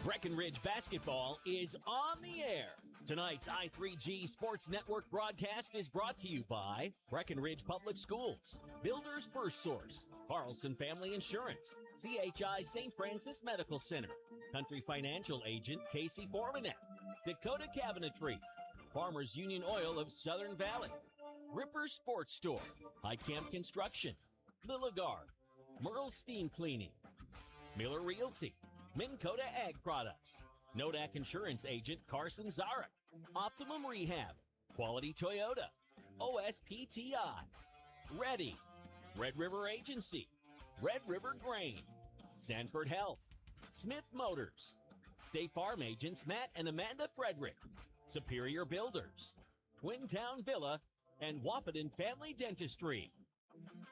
Breckenridge basketball is on the air. Tonight's I3G Sports Network broadcast is brought to you by Breckenridge Public Schools, Builders First Source, Carlson Family Insurance, CHI St. Francis Medical Center, Country Financial Agent Casey Formanet, Dakota Cabinetry, Farmers Union Oil of Southern Valley, Ripper Sports Store, High Camp Construction, Lilligard, Merle Steam Cleaning, Miller Realty, Minn Kota Ag Products, Nodak Insurance Agent Carson Zarek, Optimum Rehab, Quality Toyota, OSPTI, Ready, Red River Agency, Red River Grain, Sanford Health, Smith Motors, State Farm Agents Matt and Amanda Frederick, Superior Builders, Twin Town Villa, and Wahpeton Family Dentistry.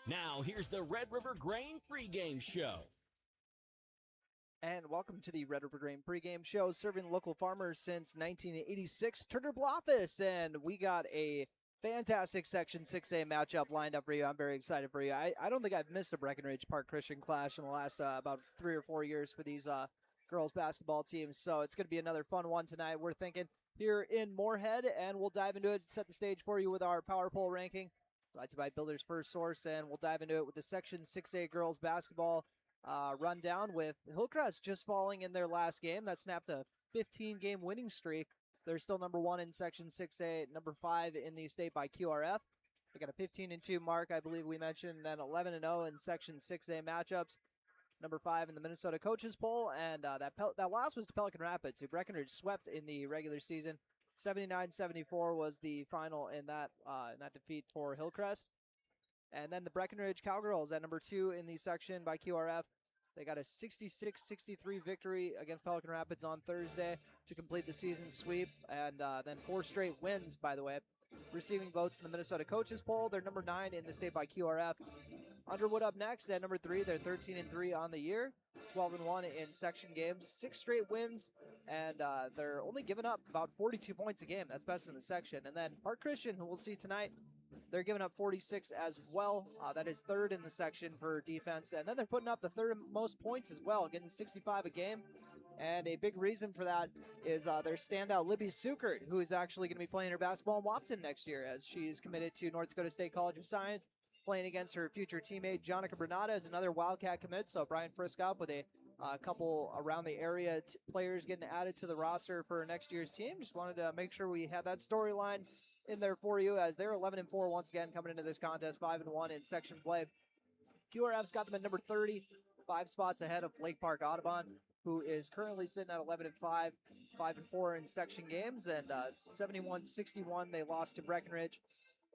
Now here's the Red River Grain pregame show. And welcome to the Red River Grain pregame show, serving local farmers since 1986. Turner Bluffus, and we got a fantastic Section 6A matchup lined up for you. I'm very excited for you. I don't think I've missed a Breckenridge Park Christian clash in the last about 3 or 4 years for these girls basketball teams, so it's going to be another fun one tonight. We're thinking here in Moorhead, and we'll dive into it, set the stage for you with our Power Poll ranking, brought to you by Builders First Source, and we'll dive into it with the Section 6A girls basketball rundown, with Hillcrest just falling in their last game. That snapped a 15-game winning streak. They're still number 1 in Section 6A, number 5 in the state by QRF. They got a 15-2 mark, I believe we mentioned, then 11-0 in Section 6A matchups. Number 5 in the Minnesota Coaches Poll, and that loss was to Pelican Rapids, who Breckenridge swept in the regular season. 79-74 was the final in that defeat for Hillcrest. And then the Breckenridge Cowgirls at number 2 in the section by QRF. They got a 66-63 victory against Pelican Rapids on Thursday to complete the season sweep. And then 4 straight wins, by the way. Receiving votes in the Minnesota Coaches Poll. They're number 9 in the state by QRF. Underwood up next at number 3. They're 13-3 on the year. 12-1 in section games. 6 straight wins. And they're only giving up about 42 points a game. That's best in the section. And then Park Christian, who we'll see tonight, they're giving up 46 as well. That is 3rd in the section for defense. And then they're putting up the 3rd most points as well, getting 65 a game. And a big reason for that is their standout Libby Sukert, who is actually going to be playing her basketball in Wahpeton next year, as she's committed to North Dakota State College of Science, playing against her future teammate Jonica Bernada, another Wildcat commit. So Brian Friskop with a couple around the area players getting added to the roster for next year's team. Just wanted to make sure we had that storyline in there for you, as they're 11-4 once again coming into this contest, 5-1 in section play. QRF's got them at number 30, 5 spots ahead of Lake Park Audubon, who is currently sitting at 11-5, 5-4 in section games, and 71-61 they lost to Breckenridge.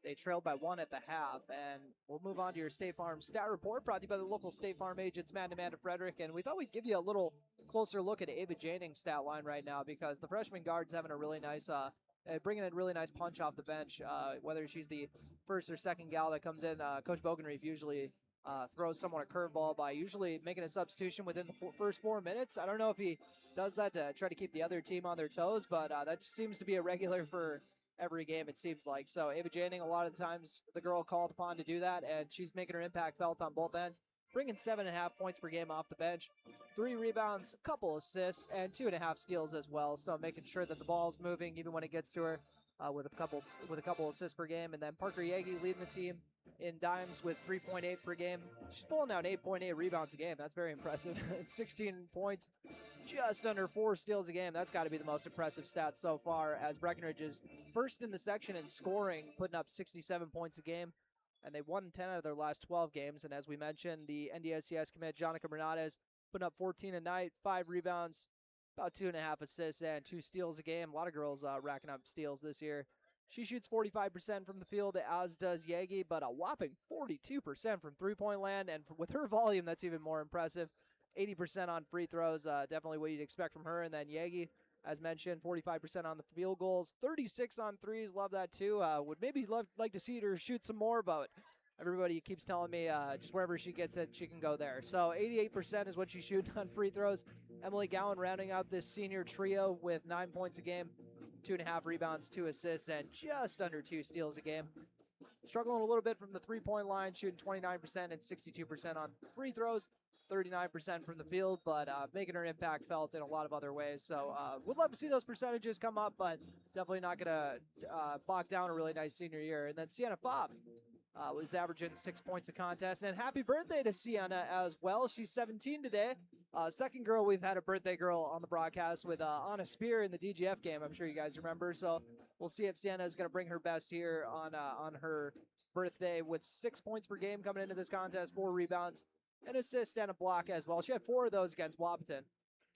They trailed by 1 at the half, and we'll move on to your State Farm stat report, brought to you by the local State Farm agents, Matt and Amanda Frederick, and we thought we'd give you a little closer look at Ava Janing's stat line right now, because the freshman guard's having a really nice bringing a really nice punch off the bench, whether she's the first or second gal that comes in. Coach Bogenreef usually throws someone a curveball by usually making a substitution within the first 4 minutes. I don't know if he does that to try to keep the other team on their toes, but that seems to be a regular for every game, it seems like. So Ava Janing, a lot of the times the girl called upon to do that, and she's making her impact felt on both ends, bringing 7.5 points per game off the bench. 3 rebounds, a couple assists, and 2.5 steals as well. So making sure that the ball's moving even when it gets to her, with a couple assists per game. And then Parker Yagi leading the team in dimes with 3.8 per game. She's pulling out 8.8 rebounds a game. That's very impressive. 16 points, just under 4 steals a game. That's got to be the most impressive stat so far, as Breckenridge is first in the section in scoring, putting up 67 points a game. And they've won 10 out of their last 12 games. And as we mentioned, the NDSCS commit, Jonica Bernades, putting up 14 a night, 5 rebounds, about 2.5 assists, and 2 steals a game. A lot of girls racking up steals this year. She shoots 45% from the field, as does Yagi, but a whopping 42% from three-point land. And with her volume, that's even more impressive. 80% on free throws, definitely what you'd expect from her. And then Yagi, as mentioned, 45% on the field goals, 36 on threes. Love that too. Would maybe like to see her shoot some more, but everybody keeps telling me just wherever she gets it, she can go there. So 88% is what she's shooting on free throws. Emily Gowan rounding out this senior trio with 9 points a game, 2.5 rebounds, 2 assists, and just under 2 steals a game. Struggling a little bit from the three-point line, shooting 29% and 62% on free throws. 39% from the field, but making her impact felt in a lot of other ways. So we'd love to see those percentages come up, but definitely not going to bog down a really nice senior year. And then Sienna Fobb was averaging 6 points a contest. And happy birthday to Sienna as well. She's 17 today. Second girl we've had a birthday girl on the broadcast with Anna Spear in the DGF game. I'm sure you guys remember. So we'll see if Sienna is going to bring her best here on her birthday with 6 points per game coming into this contest, 4 rebounds, an assist, and a block as well. She had 4 of those against Wahpeton,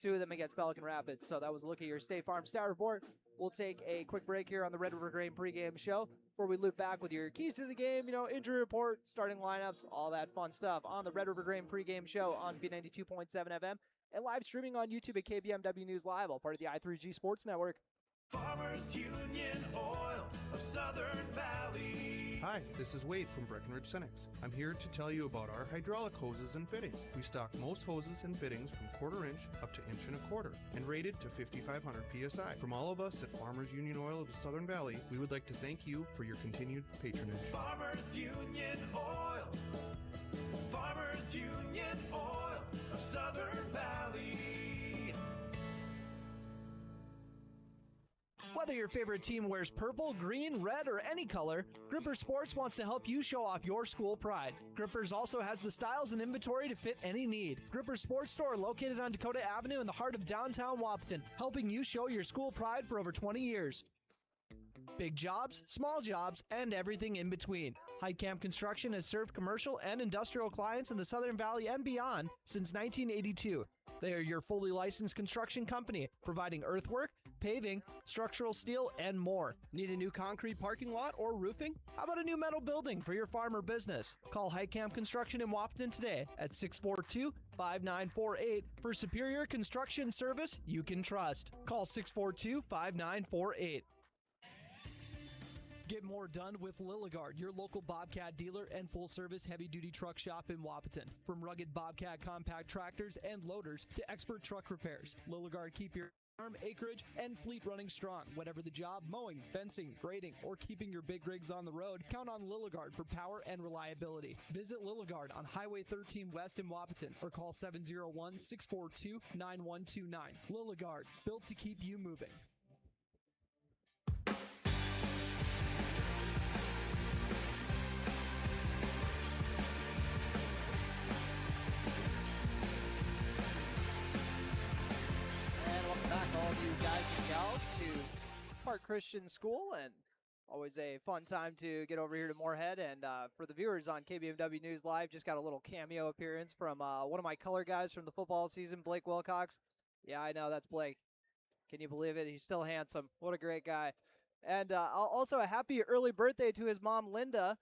2 of them against Pelican Rapids. So that was a look at your State Farm Stat Report. We'll take a quick break here on the Red River Grain pregame show before we loop back with your keys to the game, injury report, starting lineups, all that fun stuff on the Red River Grain pregame show on B92.7 FM and live streaming on YouTube at KBMW News Live, all part of the I3G Sports Network. Farmers Union Oil of Southern Valley. Hi, this is Wade from Breckenridge Cenex. I'm here to tell you about our hydraulic hoses and fittings. We stock most hoses and fittings from 1/4 inch up to 1.25 inch and rated to 5,500 PSI. From all of us at Farmers Union Oil of the Southern Valley, we would like to thank you for your continued patronage. Farmers Union Oil. Farmers Union Oil of Southern Valley. Whether your favorite team wears purple, green, red, or any color, Gripper Sports wants to help you show off your school pride. Grippers also has the styles and inventory to fit any need. Gripper Sports Store located on Dakota Avenue in the heart of downtown Wahpeton, helping you show your school pride for over 20 years. Big jobs, small jobs, and everything in between. Heitkamp Construction has served commercial and industrial clients in the Southern Valley and beyond since 1982. They are your fully licensed construction company, providing earthwork, paving, structural steel, and more. Need a new concrete parking lot or roofing? How about a new metal building for your farm or business? Call Heitkamp Construction in Wahpeton today at 642-5948 for superior construction service you can trust. Call 642-5948. Get more done with Lilligard, your local Bobcat dealer and full-service heavy-duty truck shop in Wahpeton. From rugged Bobcat compact tractors and loaders to expert truck repairs, Lilligard keep your farm, acreage, and fleet running strong. Whatever the job, mowing, fencing, grading, or keeping your big rigs on the road, count on Lilligard for power and reliability. Visit Lilligard on Highway 13 West in Wahpeton or call 701-642-9129. Lilligard, built to keep you moving. All of you guys and gals to Park Christian School, and always a fun time to get over here to Moorhead. And for the viewers on KBMW News Live, just got a little cameo appearance from one of my color guys from the football season, Blake Wilcox. Yeah, I know, that's Blake. Can you believe it? He's still handsome. What a great guy. And also a happy early birthday to his mom, Linda.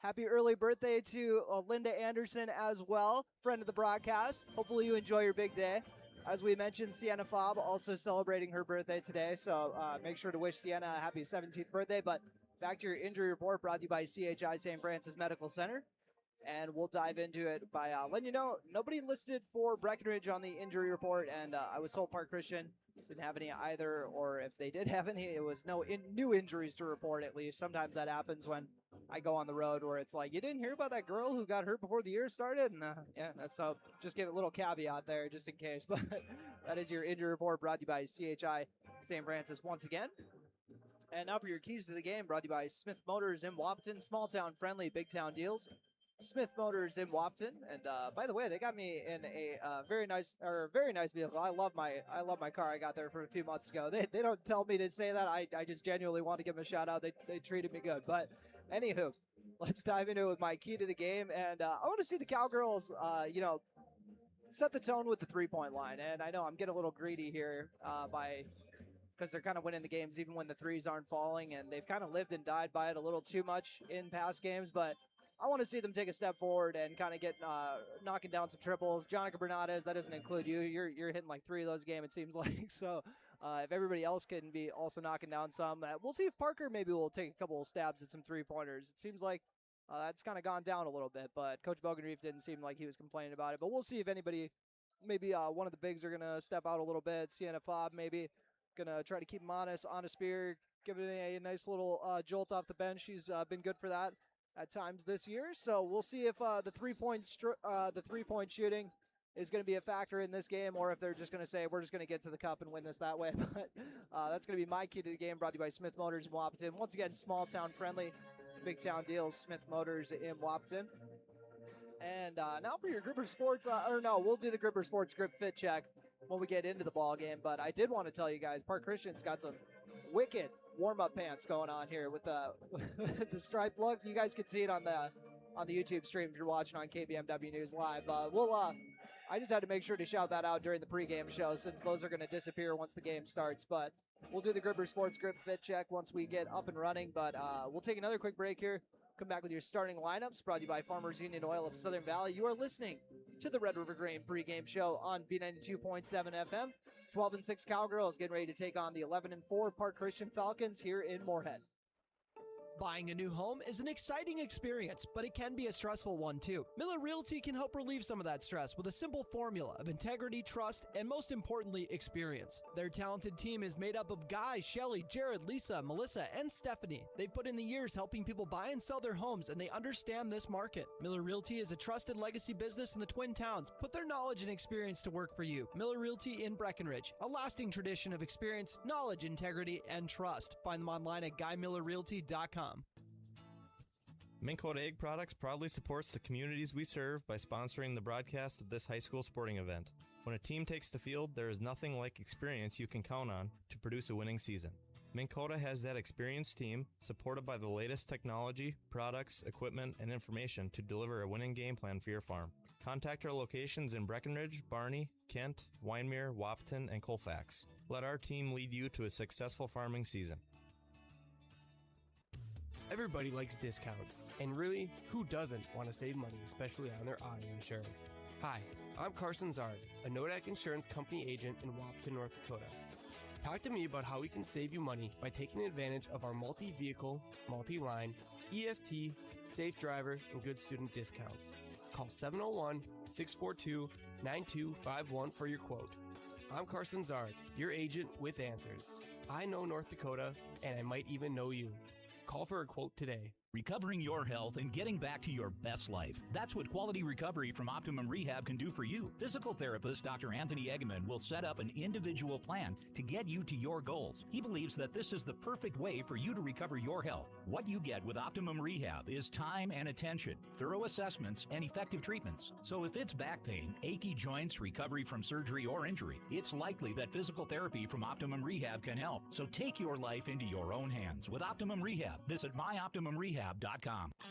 Happy early birthday to Linda Anderson as well, friend of the broadcast. Hopefully you enjoy your big day. As we mentioned, Sienna Fobb also celebrating her birthday today, so make sure to wish Sienna a happy 17th birthday. But back to your injury report, brought to you by CHI St. Francis Medical Center. And we'll dive into it by letting you know, nobody listed for Breckenridge on the injury report, and I was told Park Christian didn't have any either, or if they did have any, it was no new injuries to report at least. Sometimes that happens when I go on the road where it's like, you didn't hear about that girl who got hurt before the year started? And yeah, that's so just give a little caveat there just in case. But that is your injury report brought to you by CHI St. Francis once again. And now for your keys to the game, brought to you by Smith Motors in Wahpeton. Small town friendly, big town deals. Smith Motors in Wahpeton, and by the way, they got me in a very nice vehicle. I love my car I got there for a few months ago. They don't tell me to say that. I just genuinely want to give them a shout out. They treated me good. But anywho, let's dive into it with my key to the game, and I want to see the Cowgirls, set the tone with the 3-point line. And I know I'm getting a little greedy here because they're kind of winning the games even when the threes aren't falling, and they've kind of lived and died by it a little too much in past games, but I want to see them take a step forward and kind of get knocking down some triples. Jonica Bernadez, that doesn't include you. You're hitting like 3 of those a game, it seems like. So if everybody else can be also knocking down some, we'll see if Parker maybe will take a couple of stabs at some 3-pointers. It seems like that's kind of gone down a little bit, but Coach Bogenreef didn't seem like he was complaining about it. But we'll see if anybody, maybe one of the bigs are going to step out a little bit. Sienna Fobb maybe going to try to keep him honest. Anna Spear, give it a nice little jolt off the bench. She's been good for that at times this year. So we'll see if the 3-point shooting is going to be a factor in this game, or if they're just going to say, we're just going to get to the cup and win this that way. But that's going to be my key to the game, brought to you by Smith Motors in Wapaton. Once again, small town friendly, big town deals, Smith Motors in Wapaton. And now for your Gripper Sports, we'll do the Gripper Sports grip fit check when we get into the ball game. But I did want to tell you guys, Park Christian's got some wicked warm-up pants going on here with the the striped looks. You guys can see it on the YouTube stream if you're watching on KBMW News Live. I just had to make sure to shout that out during the pregame show since those are going to disappear once the game starts. But we'll do the Gripper Sports grip fit check once we get up and running. But we'll take another quick break here. Come back with your starting lineups, brought to you by Farmers Union Oil of Southern Valley. You are listening to the Red River Grain pregame show on B92.7 FM. 12 and 6 Cowgirls getting ready to take on the 11 and 4 Park Christian Falcons here in Moorhead. Buying a new home is an exciting experience, but it can be a stressful one too. Miller Realty can help relieve some of that stress with a simple formula of integrity, trust, and most importantly, experience. Their talented team is made up of Guy, Shelly, Jared, Lisa, Melissa, and Stephanie. They've put in the years helping people buy and sell their homes, and they understand this market. Miller Realty is a trusted legacy business in the Twin Towns. Put their knowledge and experience to work for you. Miller Realty in Breckenridge, a lasting tradition of experience, knowledge, integrity, and trust. Find them online at GuyMillerRealty.com. Minn Kota Egg Products proudly supports the communities we serve by sponsoring the broadcast of this high school sporting event. When a team takes the field, there is nothing like experience you can count on to produce a winning season. Minn Kota has that experienced team, supported by the latest technology, products, equipment, and information to deliver a winning game plan for your farm. Contact our locations in Breckenridge, Barney, Kent, Wyndmere, Wapaton, and Colfax. Let our team lead you to a successful farming season. Everybody likes discounts, and really, who doesn't want to save money, especially on their auto insurance? Hi, I'm Carson Zard, a Nodak Insurance Company agent in Wapaton, North Dakota. Talk to me about how we can save you money by taking advantage of our multi-vehicle, multi-line, EFT, safe driver, and good student discounts. Call 701-642-9251 for your quote. I'm Carson Zard, your agent with answers. I know North Dakota, and I might even know you. Call for a quote today. Recovering your health and getting back to your best life. That's what Quality Recovery from Optimum Rehab can do for you. Physical therapist Dr. Anthony Eggman will set up an individual plan to get you to your goals. He believes that this is the perfect way for you to recover your health. What you get with Optimum Rehab is time and attention, thorough assessments, and effective treatments. So if it's back pain, achy joints, recovery from surgery or injury, it's likely that physical therapy from Optimum Rehab can help. So take your life into your own hands with Optimum Rehab. Visit myoptimumrehab.com.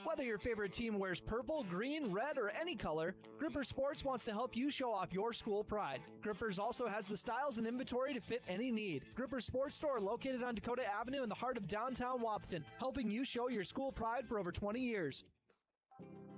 Whether your favorite team wears purple, green, red, or any color, Gripper Sports wants to help you show off your school pride. Grippers also has the styles and inventory to fit any need. Gripper Sports Store located on Dakota Avenue in the heart of downtown Wapaton, helping you show your school pride for over 20 years.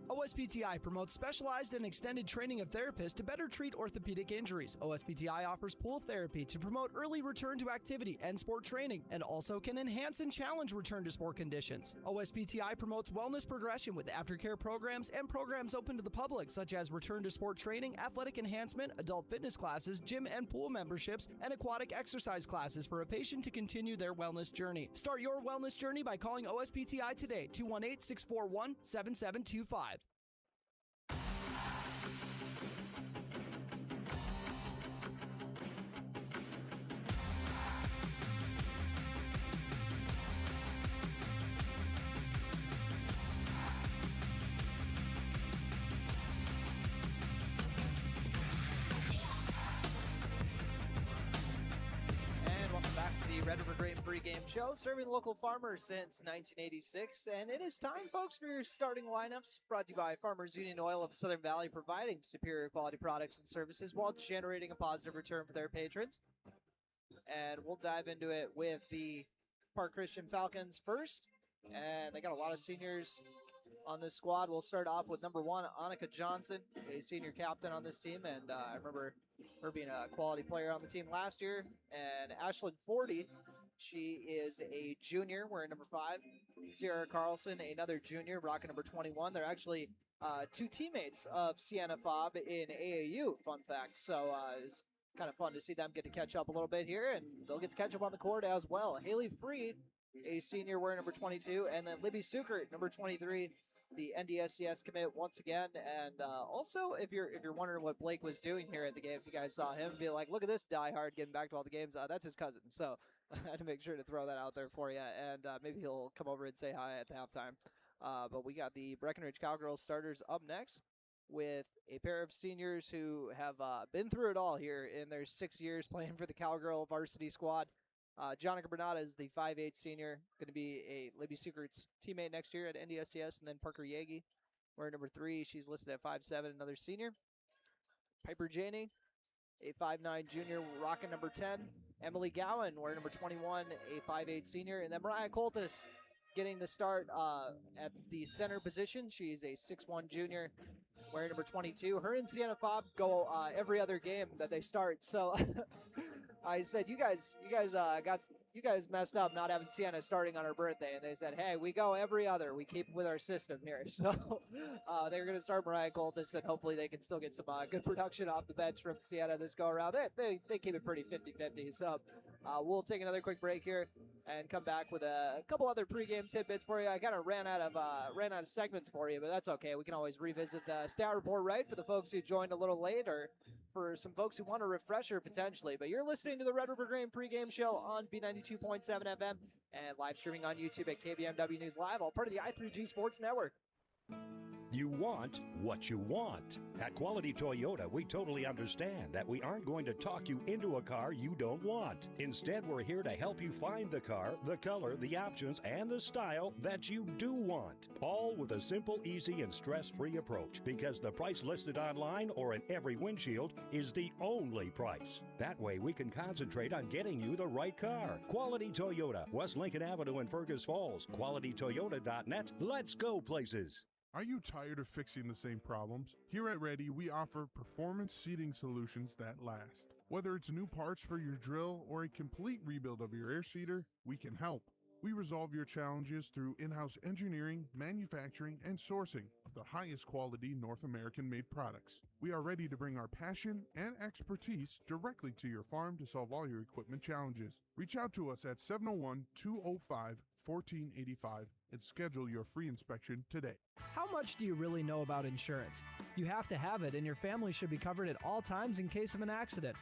OSPTI promotes specialized and extended training of therapists to better treat orthopedic injuries. OSPTI offers pool therapy to promote early return to activity and sport training, and also can enhance and challenge return to sport conditions. OSPTI promotes wellness progression with aftercare programs and programs open to the public, such as return to sport training, athletic enhancement, adult fitness classes, gym and pool memberships, and aquatic exercise classes for a patient to continue their wellness journey. Start your wellness journey by calling OSPTI today, 218-641-7725. Red River Grain pregame show, serving local farmers since 1986. And it is time, folks, for your starting lineups, brought to you by Farmers Union Oil of Southern Valley, providing superior quality products and services while generating a positive return for their patrons. And we'll dive into it with the Park Christian Falcons first. And they got a lot of seniors on this squad. We'll start off with number 1, Annika Johnson, a senior captain on this team. And I remember her being a quality player on the team last year. And Ashlyn Forty, she is a junior wearing number 5. Sierra Carlson, another junior, rocking number 21. They're actually two teammates of Sienna Fobb in AAU, fun fact. So it's kind of fun to see them get to catch up a little bit here, and they'll get to catch up on the court as well. Haley Freed, a senior wearing number 22, and then Libby Sukert, number 23, the NDSCS commit once again. And also, if you're wondering what Blake was doing here at the game, if you guys saw him, be like, look at this diehard getting back to all the games. That's his cousin. So I had to make sure to throw that out there for you. And maybe he'll come over and say hi at the halftime. But we got the Breckenridge Cowgirls starters up next with a pair of seniors who have been through it all here in their 6 years playing for the Cowgirl varsity squad. Jonica Bernata is the 5'8 senior, going to be a Libby Suckert's teammate next year at NDSCS, and then Parker Yagi, wearing number 3. She's listed at 5'7", another senior. Piper Janey, a 5'9 junior, rocking number 10. Emily Gowan, wearing number 21, a 5'8 senior. And then Mariah Coltis getting the start at the center position. She's a 6'1 junior, wearing number 22. Her and Sienna Fobb go every other game that they start. So I said, you guys messed up not having Sienna starting on her birthday. And they said, hey, we go every other. We keep with our system here. So they're going to start Mariah Coltis, and hopefully they can still get some good production off the bench from Sienna this go around. They keep it pretty 50-50. So we'll take another quick break here and come back with a couple other pregame tidbits for you. I kind of ran out of segments for you, but that's okay. We can always revisit the stat report, right, for the folks who joined a little late, or for some folks who want a refresher potentially. But you're listening to the Red River Grain pregame show on B92.7 FM and live streaming on YouTube at KBMW News Live, all part of the I3G Sports Network. You want what you want. At Quality Toyota, we totally understand that we aren't going to talk you into a car you don't want. Instead, we're here to help you find the car, the color, the options, and the style that you do want. All with a simple, easy, and stress-free approach, because the price listed online or in every windshield is the only price. That way, we can concentrate on getting you the right car. Quality Toyota, West Lincoln Avenue in Fergus Falls. QualityToyota.net. Let's go places. Are you tired of fixing the same problems? Here at Reddy, we offer performance seating solutions that last. Whether it's new parts for your drill or a complete rebuild of your air seeder, we can help. We resolve your challenges through in-house engineering, manufacturing, and sourcing of the highest quality North American-made products. We are ready to bring our passion and expertise directly to your farm to solve all your equipment challenges. Reach out to us at 701-205-1485 and schedule your free inspection today. How much do you really know about insurance? You have to have it, and your family should be covered at all times in case of an accident.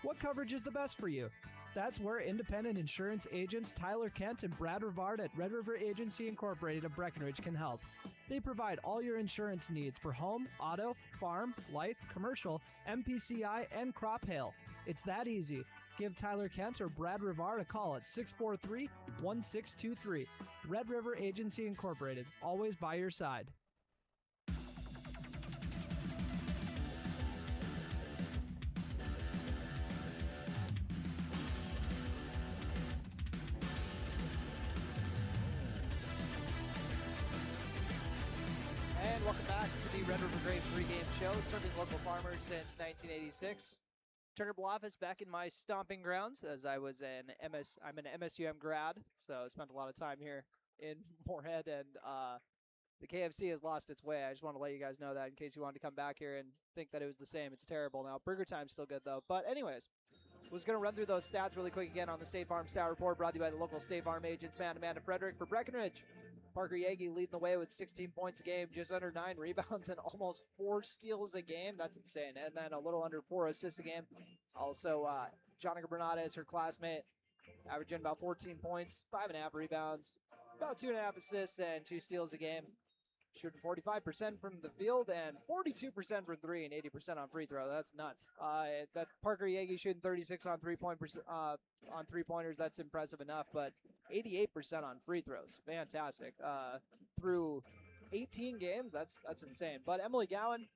What coverage is the best for you? That's where independent insurance agents Tyler Kent and Brad Rivard at Red River Agency Incorporated of Breckenridge can help. They provide all your insurance needs for home, auto, farm, life, commercial, MPCI, and crop hail. It's that easy. Give Tyler Kent or Brad Rivard a call at 643-1623. Red River Agency Incorporated, always by your side. And welcome back to the Red River Grain pregame show, serving local farmers since 1986. Turner Bluffus back in my stomping grounds, as I'm an MSUM grad, so I spent a lot of time here in Moorhead, and the KFC has lost its way. I just want to let you guys know that in case you wanted to come back here and think that it was the same. It's terrible now. Burger Time's still good, though. But anyways, was going to run through those stats really quick again on the State Farm Stat Report, brought to you by the local State Farm agents, Amanda Frederick for Breckenridge. Parker Yagi leading the way with 16 points a game, just under 9 rebounds, and almost 4 steals a game. That's insane. And then a little under 4 assists a game. Also, Jonica Bernata is her classmate, averaging about 14 points, 5.5 rebounds, about 2.5 assists, and 2 steals a game. Shooting 45% from the field and 42% from 3 and 80% on free throw. That's nuts. That Parker Yagi shooting 36 on 3-pointers. That's impressive enough, but 88% on free throws. Fantastic. Through 18 games, that's insane. But Emily Gowan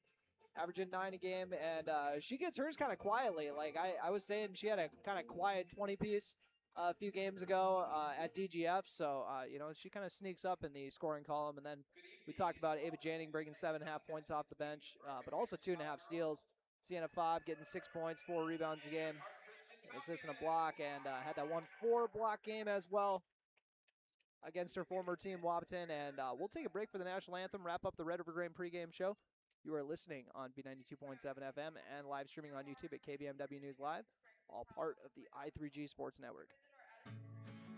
averaging 9 a game, and she gets hers kind of quietly. Like I was saying, she had a kind of quiet 20-piece a few games ago at DGF, so she kind of sneaks up in the scoring column. And then we talked about Ava Janning bringing 7.5 points off the bench, but also 2.5 steals. Sienna Fobb getting 6 points, 4 rebounds a game, assist and a block, and had that 1-4 block game as well against her former team, Wahpeton. And we'll take a break for the national anthem, wrap up the Red River Grain pregame show. You are listening on B92.7 FM and live streaming on YouTube at KBMW News Live, all part of the I3G Sports Network.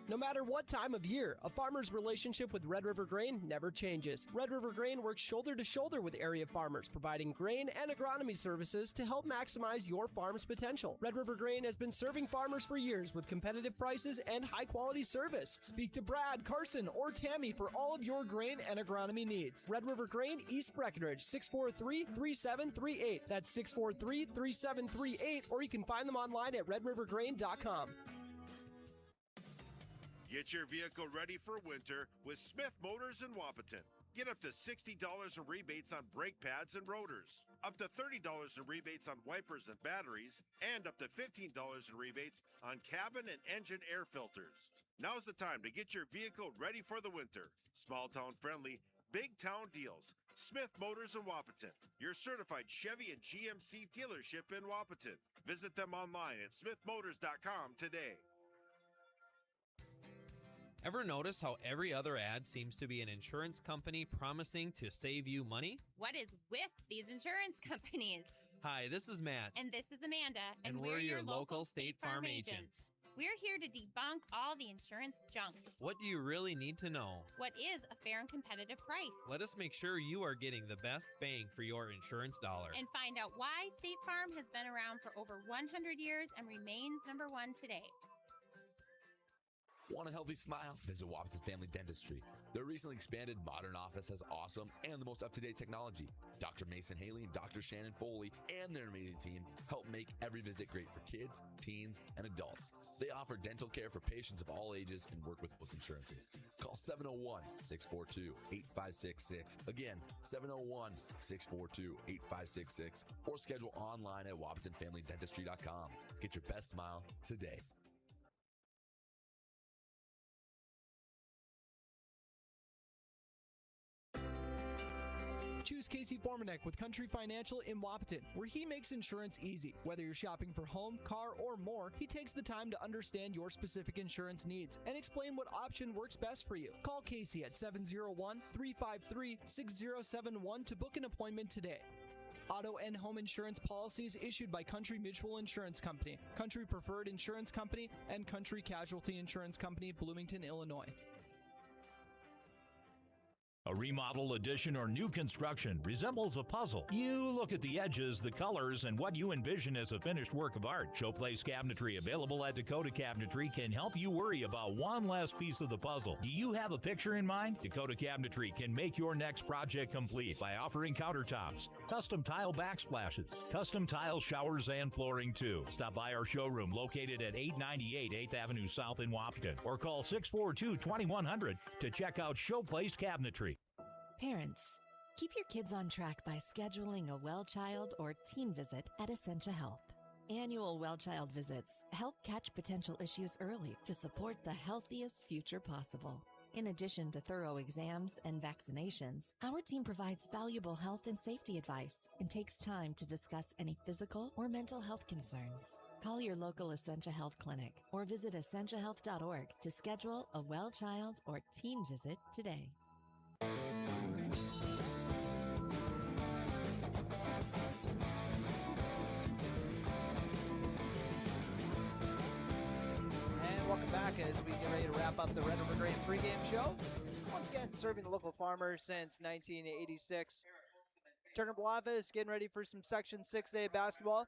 No matter what time of year, a farmer's relationship with Red River Grain never changes. Red River Grain works shoulder to shoulder with area farmers, providing grain and agronomy services to help maximize your farm's potential. Red River Grain has been serving farmers for years with competitive prices and high-quality service. Speak to Brad, Carson, or Tammy for all of your grain and agronomy needs. Red River Grain, East Breckenridge, 643-3738. That's 643-3738, or you can find them online at redrivergrain.com. Get your vehicle ready for winter with Smith Motors in Wapaton. Get up to $60 in rebates on brake pads and rotors, up to $30 in rebates on wipers and batteries, and up to $15 in rebates on cabin and engine air filters. Now's the time to get your vehicle ready for the winter. Small town friendly, big town deals. Smith Motors in Wapaton, your certified Chevy and GMC dealership in Wapaton. Visit them online at smithmotors.com today. Ever notice how every other ad seems to be an insurance company promising to save you money? What is with these insurance companies? Hi, this is Matt. And this is Amanda. And we're your local State Farm agents. We're here to debunk all the insurance junk. What do you really need to know? What is a fair and competitive price? Let us make sure you are getting the best bang for your insurance dollar. And find out why State Farm has been around for over 100 years and remains number one today. Want a healthy smile? Visit Wapaton Family Dentistry. Their recently expanded modern office has awesome and the most up-to-date technology. Dr. Mason Haley and Dr. Shannon Foley and their amazing team help make every visit great for kids, teens, and adults. They offer dental care for patients of all ages and work with most insurances. Call 701-642-8566. Again, 701-642-8566. Or schedule online at WapatonFamilyDentistry.com. Get your best smile today. Choose Casey Formanek with Country Financial in Wapaton, where he makes insurance easy. Whether you're shopping for home, car, or more, he takes the time to understand your specific insurance needs and explain what option works best for you. Call Casey at 701-353-6071 to book an appointment today. Auto and home insurance policies issued by Country Mutual Insurance Company, Country Preferred Insurance Company, and Country Casualty Insurance Company, Bloomington, Illinois. A remodel, addition, or new construction resembles a puzzle. You look at the edges, the colors, and what you envision as a finished work of art. Showplace Cabinetry, available at Dakota Cabinetry, can help you worry about one last piece of the puzzle. Do you have a picture in mind? Dakota Cabinetry can make your next project complete by offering countertops, custom tile backsplashes, custom tile showers, and flooring too. Stop by our showroom located at 898 8th Avenue South in Wapaton, or call 642-2100 to check out Showplace Cabinetry. Parents, keep your kids on track by scheduling a well child or teen visit at Essentia Health. Annual well child visits help catch potential issues early to support the healthiest future possible. In addition to thorough exams and vaccinations, our team provides valuable health and safety advice and takes time to discuss any physical or mental health concerns. Call your local Essentia Health clinic or visit essentiahealth.org to schedule a well child or teen visit today. Welcome back as we get ready to wrap up the Red River Grain pregame show. Once again, serving the local farmers since 1986. Turner Bluffus getting ready for some Section 6A basketball.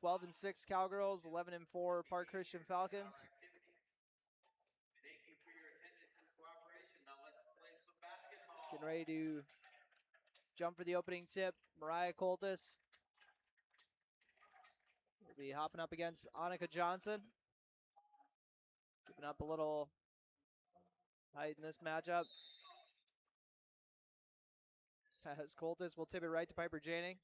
12-6 Cowgirls, 11-4 Park Christian Falcons. Getting ready to jump for the opening tip, Mariah Coltis. Will be hopping up against Annika Johnson. Giving up a little height in this matchup. As Coltis will tip it right to Piper Janing.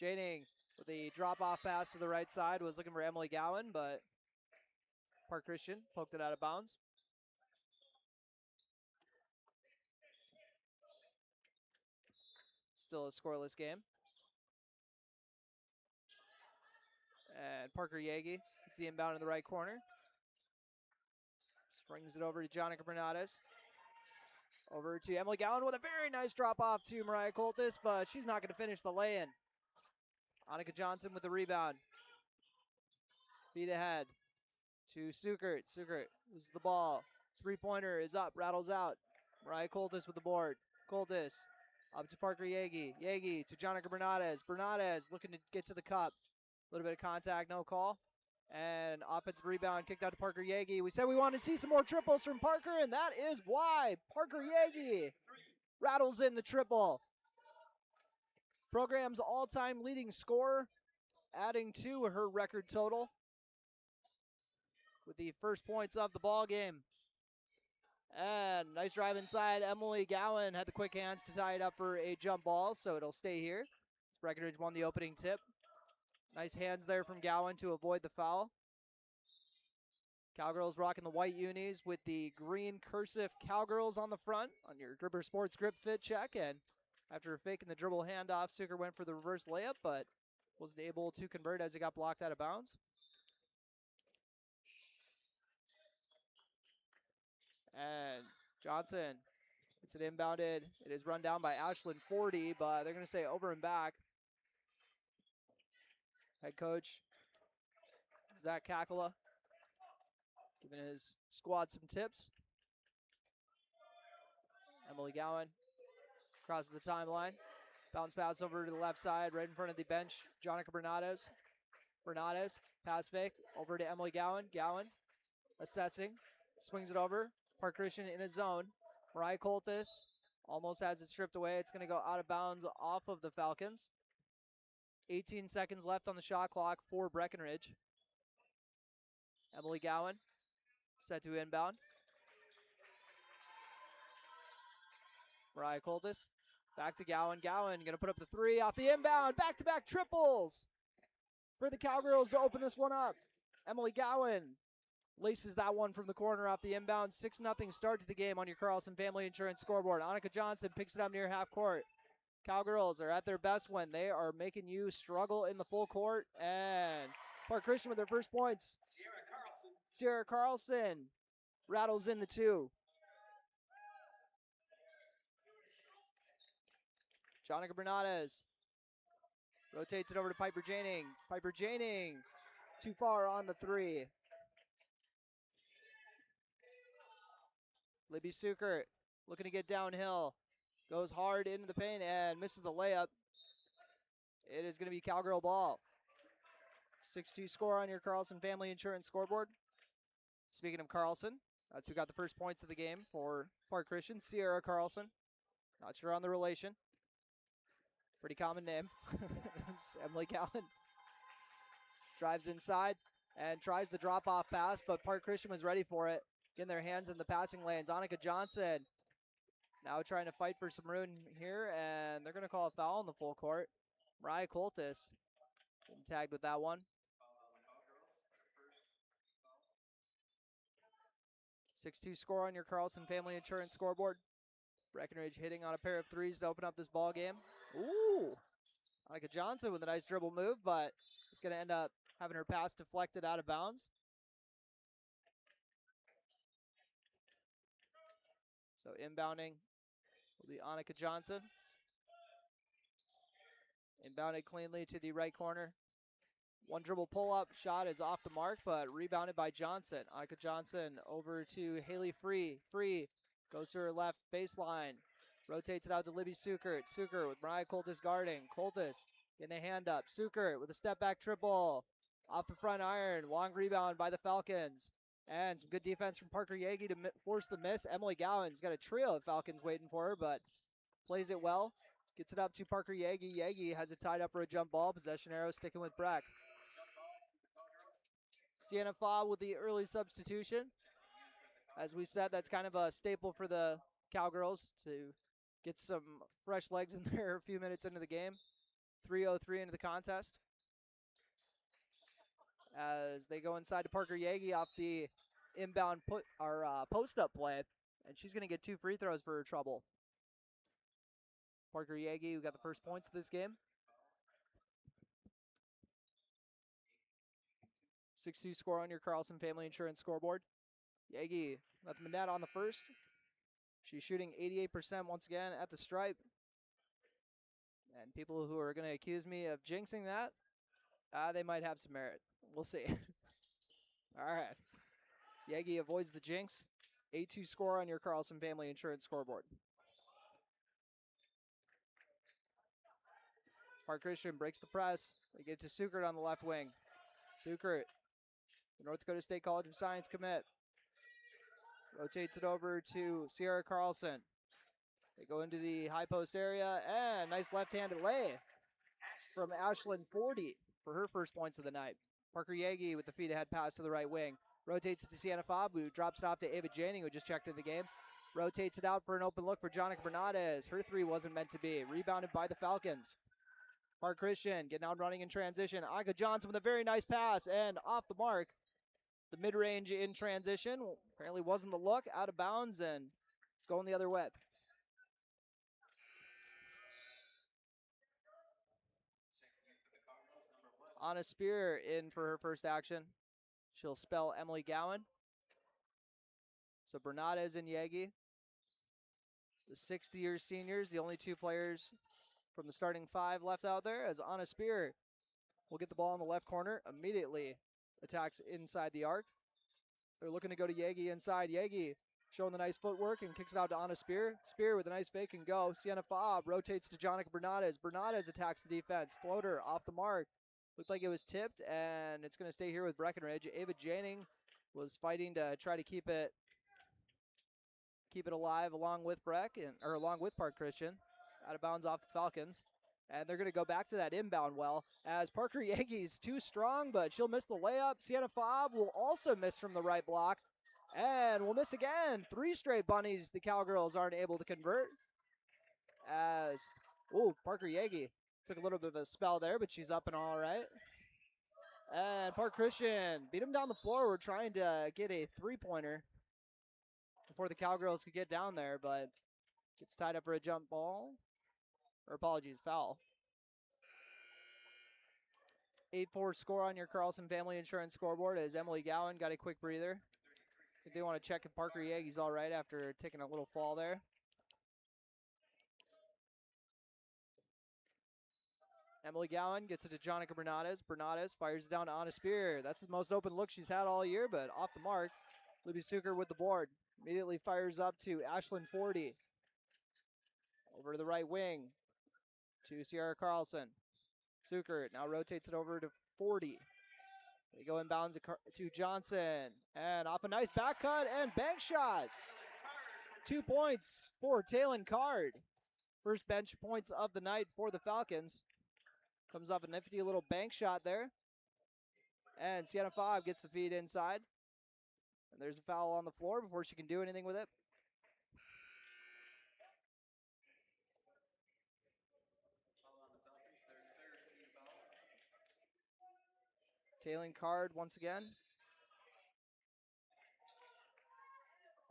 Janing with a drop-off pass to the right side was looking for Emily Gowan, but Park Christian poked it out of bounds. Still a scoreless game. And Parker Yagi gets the inbound in the right corner. Springs it over to Jonica Bernades. Over to Emily Gowan with a very nice drop off to Mariah Coltis, but she's not going to finish the lay-in. Annika Johnson with the rebound. Feet ahead to Sukert. Sukert loses the ball. Three-pointer is up, rattles out. Mariah Coltis with the board. Coltis up to Parker Yagi. Yagi to Jonica Bernadez. Bernadez looking to get to the cup. A little bit of contact, no call. And offensive rebound kicked out to Parker Yagi. We said we wanted to see some more triples from Parker, and that is why. Parker Yagi rattles in the triple. Program's all-time leading scorer, adding to her record total with the first points of the ball game. And nice drive inside. Emily Gowan had the quick hands to tie it up for a jump ball, so it'll stay here. Breckenridge won the opening tip. Nice hands there from Gowan to avoid the foul. Cowgirls rocking the white unis with the green cursive Cowgirls on the front on your Gripper Sports grip fit check. And after faking the dribble handoff, Suker went for the reverse layup, but wasn't able to convert as it got blocked out of bounds. And Johnson, it's an inbounded. It is run down by Ashlyn 40, but they're going to say over and back. Head coach Zach Kakala giving his squad some tips. Emily Gowan crosses the timeline. Bounce pass over to the left side, right in front of the bench. Jonica Bernadez. Bernadez, pass fake, over to Emily Gowan. Gowan assessing, swings it over. Park Christian in his zone. Mariah Coltis almost has it stripped away. It's going to go out of bounds off of the Falcons. 18 seconds left on the shot clock for Breckenridge. Emily Gowan set to inbound. Mariah Coltis back to Gowan. Gowan going to put up the three off the inbound. Back-to-back triples for the Cowgirls to open this one up. Emily Gowan laces that one from the corner off the inbound. 6-0 start to the game on your Carlson Family Insurance scoreboard. Annika Johnson picks it up near half court. Cowgirls are at their best when they are making you struggle in the full court. And Park Christian with their first points. Sierra Carlson rattles in the two. Jonica Bernadez rotates it over to Piper Janing. Piper Janing too far on the three. Libby Sukert looking to get downhill. Goes hard into the paint and misses the layup. It is going to be Cowgirl ball. 6-2 score on your Carlson Family Insurance scoreboard. Speaking of Carlson, that's who got the first points of the game for Park Christian. Sierra Carlson. Not sure on the relation. Pretty common name. Emily Cowan drives inside and tries the drop-off pass, but Park Christian was ready for it. Getting their hands in the passing lanes. Annika Johnson now trying to fight for some room here, and they're going to call a foul in the full court. Mariah Coltis getting tagged with that one. 6-2 score on your Carlson Family Insurance scoreboard. Breckenridge hitting on a pair of threes to open up this ball game. Ooh! Annika Johnson with a nice dribble move, but it's going to end up having her pass deflected out of bounds. So inbounding will be Annika Johnson. Inbounded cleanly to the right corner. One dribble pull-up shot is off the mark, but rebounded by Johnson. Annika Johnson over to Haley Free. Free goes to her left baseline. Rotates it out to Libby Sukert. Sukert with Mariah Coltis guarding. Coltis getting a hand up. Sukert with a step-back triple. Off the front iron. Long rebound by the Falcons. And some good defense from Parker Yagi to force the miss. Emily Gowan's got a trio of Falcons waiting for her, but plays it well. Gets it up to Parker Yagi. Yagi has it tied up for a jump ball. Possession arrow sticking with Breck. Sienna Fa with the early substitution. As we said, that's kind of a staple for the Cowgirls to get some fresh legs in there a few minutes into the game. 3:03 into the contest. As they go inside to Parker Yagi off the inbound post-up play. And she's going to get 2 free throws for her trouble. Parker Yagi, who got the first points of this game. 6-2 score on your Carlson Family Insurance scoreboard. Yagi, nothing but net on the first. She's shooting 88% once again at the stripe. And people who are going to accuse me of jinxing that, they might have some merit. We'll see. All right. Yagi avoids the jinx. 8-2 score on your Carlson Family Insurance scoreboard. Park Christian breaks the press. They get to Sukert on the left wing. Sukert, the North Dakota State College of Science commit. Rotates it over to Sierra Carlson. They go into the high post area, and nice left-handed lay from Ashlyn 40 for her first points of the night. Parker Yagi with the feed ahead pass to the right wing. Rotates it to Sienna Fabu. Drops it off to Ava Janning, who just checked in the game. Rotates it out for an open look for Jonica Bernadez. Her three wasn't meant to be. Rebounded by the Falcons. Park Christian getting out running in transition. Anka Johnson with a very nice pass and off the mark. The mid-range in transition apparently wasn't the look. Out of bounds, and it's going the other way. Anna Spear in for her first action. She'll spell Emily Gowan. So Bernadez and Yagi. The sixth-year seniors, the only two players from the starting five left out there, as Anna Spear will get the ball in the left corner, immediately attacks inside the arc. They're looking to go to Yagi inside. Yagi showing the nice footwork and kicks it out to Anna Spear. Spear with a nice fake and go. Sienna Faub rotates to Jonica Bernadez. Bernadez attacks the defense. Floater off the mark. Looked like it was tipped, and it's going to stay here with Breckenridge. Ava Janning was fighting to try to keep it alive along with along with Park Christian. Out of bounds off the Falcons. And they're going to go back to that inbound well as Parker Yankee's too strong, but she'll miss the layup. Sienna Faub will also miss from the right block. And will miss again. 3 straight bunnies the Cowgirls aren't able to convert. As, Parker Yagi took a little bit of a spell there, but she's up and all right. And Park Christian beat him down the floor. We're trying to get a three-pointer before the Cowgirls could get down there, but gets tied up for a jump ball. Or apologies, foul. 8-4 score on your Carlson Family Insurance scoreboard as Emily Gowan got a quick breather. I think they want to check if Parker Yagi's all right after taking a little fall there. Emily Gowan gets it to Jonica Bernadez. Bernadez fires it down to Anna Spear. That's the most open look she's had all year, but off the mark. Libby Suker with the board. Immediately fires up to Ashlyn 40. Over to the right wing to Sierra Carlson. Suker now rotates it over to 40. They go inbounds to Johnson. And off a nice back cut and bank shot. 2 points for Taylon Card. First bench points of the night for the Falcons. Comes off a nifty little bank shot there. And Sienna Faub gets the feed inside. And there's a foul on the floor before she can do anything with it. Taylon Card once again.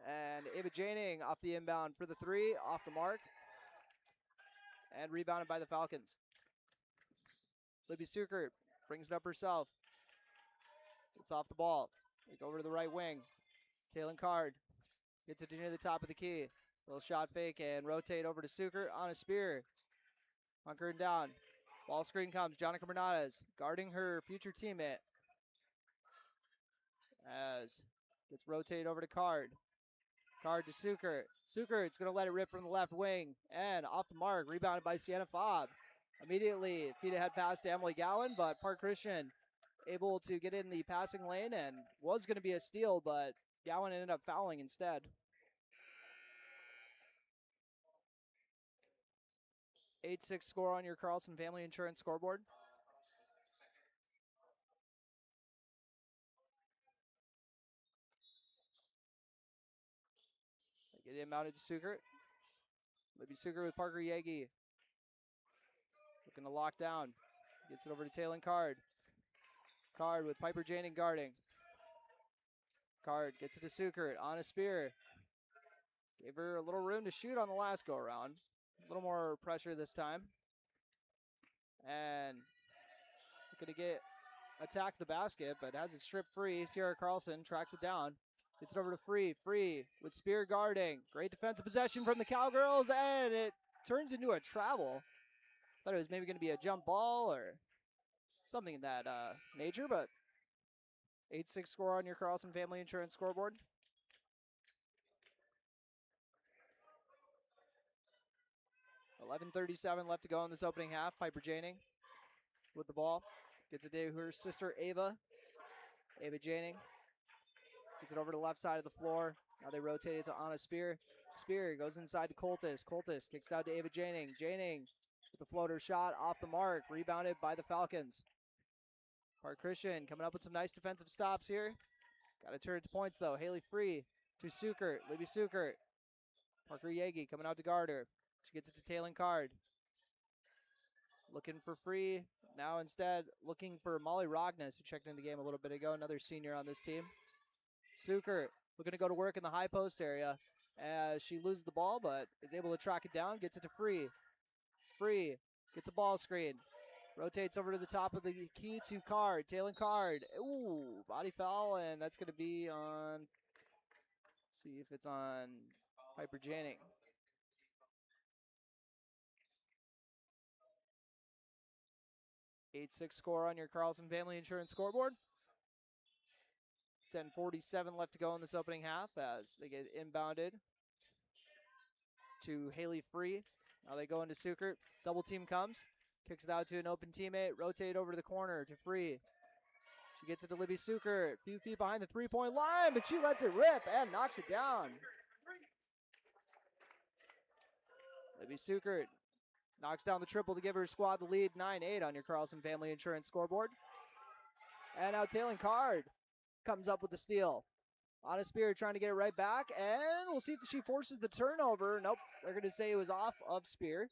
And Ava Janning off the inbound for the three, off the mark. And rebounded by the Falcons. Libby Suker brings it up herself. It's off the ball. They go over to the right wing. Taylon Card gets it near the top of the key. Little shot fake and rotate over to Suker on a spear. Hunkering down. Ball screen comes. Jonica Bernadez guarding her future teammate. As gets rotated over to Card. Card to Suker. Suker, it's going to let it rip from the left wing. And off the mark. Rebounded by Sienna Faub. Immediately feed ahead pass to Emily Gowan, but Park Christian able to get in the passing lane and was going to be a steal, but Gowan ended up fouling instead. 8-6 score on your Carlson Family Insurance scoreboard. They get inbounded to Suker. Libby Suker with Parker Yagi. Looking to lock down. Gets it over to Taylon Card. Card with Piper Janning guarding. Card gets it to Suker on a spear. Gave her a little room to shoot on the last go around. A little more pressure this time. And looking to attack the basket, but has it stripped free. Sierra Carlson tracks it down. Gets it over to Free. Free with Spear guarding. Great defensive possession from the Cowgirls, and it turns into a travel. Thought it was maybe going to be a jump ball or something in that nature, but 8-6 score on your Carlson Family Insurance scoreboard. $11:37 left to go in this opening half. Piper Janing with the ball. Gets it to her sister Ava. Ava Janing gets it over to the left side of the floor. Now they rotate it to Anna Spear. Spear goes inside to Coltis. Coltis kicks down to Ava Janing. Janing with the floater shot off the mark. Rebounded by the Falcons. Park Christian coming up with some nice defensive stops here. Got to turn it to points though. Haley Free to Sukert. Libby Sukert. Parker Yagi coming out to guard her. She gets it to Taylin Card. Looking for Free. Now instead looking for Molly Rognes, who checked in the game a little bit ago. Another senior on this team. Sukert looking to go to work in the high post area as she loses the ball, but is able to track it down. Gets it to Free. Free gets a ball screen. Rotates over to the top of the key to Card. Taylin Card. Ooh, body foul, and that's going to be on. See if it's on Piper Janing. $8-6 score on your Carlson Family Insurance scoreboard. 10:47 left to go in this opening half as they get inbounded to Haley Free. Now they go into Sukert. Double team comes. Kicks it out to an open teammate. Rotate over to the corner to Free. She gets it to Libby Sukert. Few feet behind the three-point line, but she lets it rip and knocks it down. Libby Sukert knocks down the triple to give her squad the lead. 9-8 on your Carlson Family Insurance scoreboard. And now Taylin Card comes up with the steal. Anna Spear trying to get it right back, and we'll see if she forces the turnover. Nope, they're going to say it was off of Spear.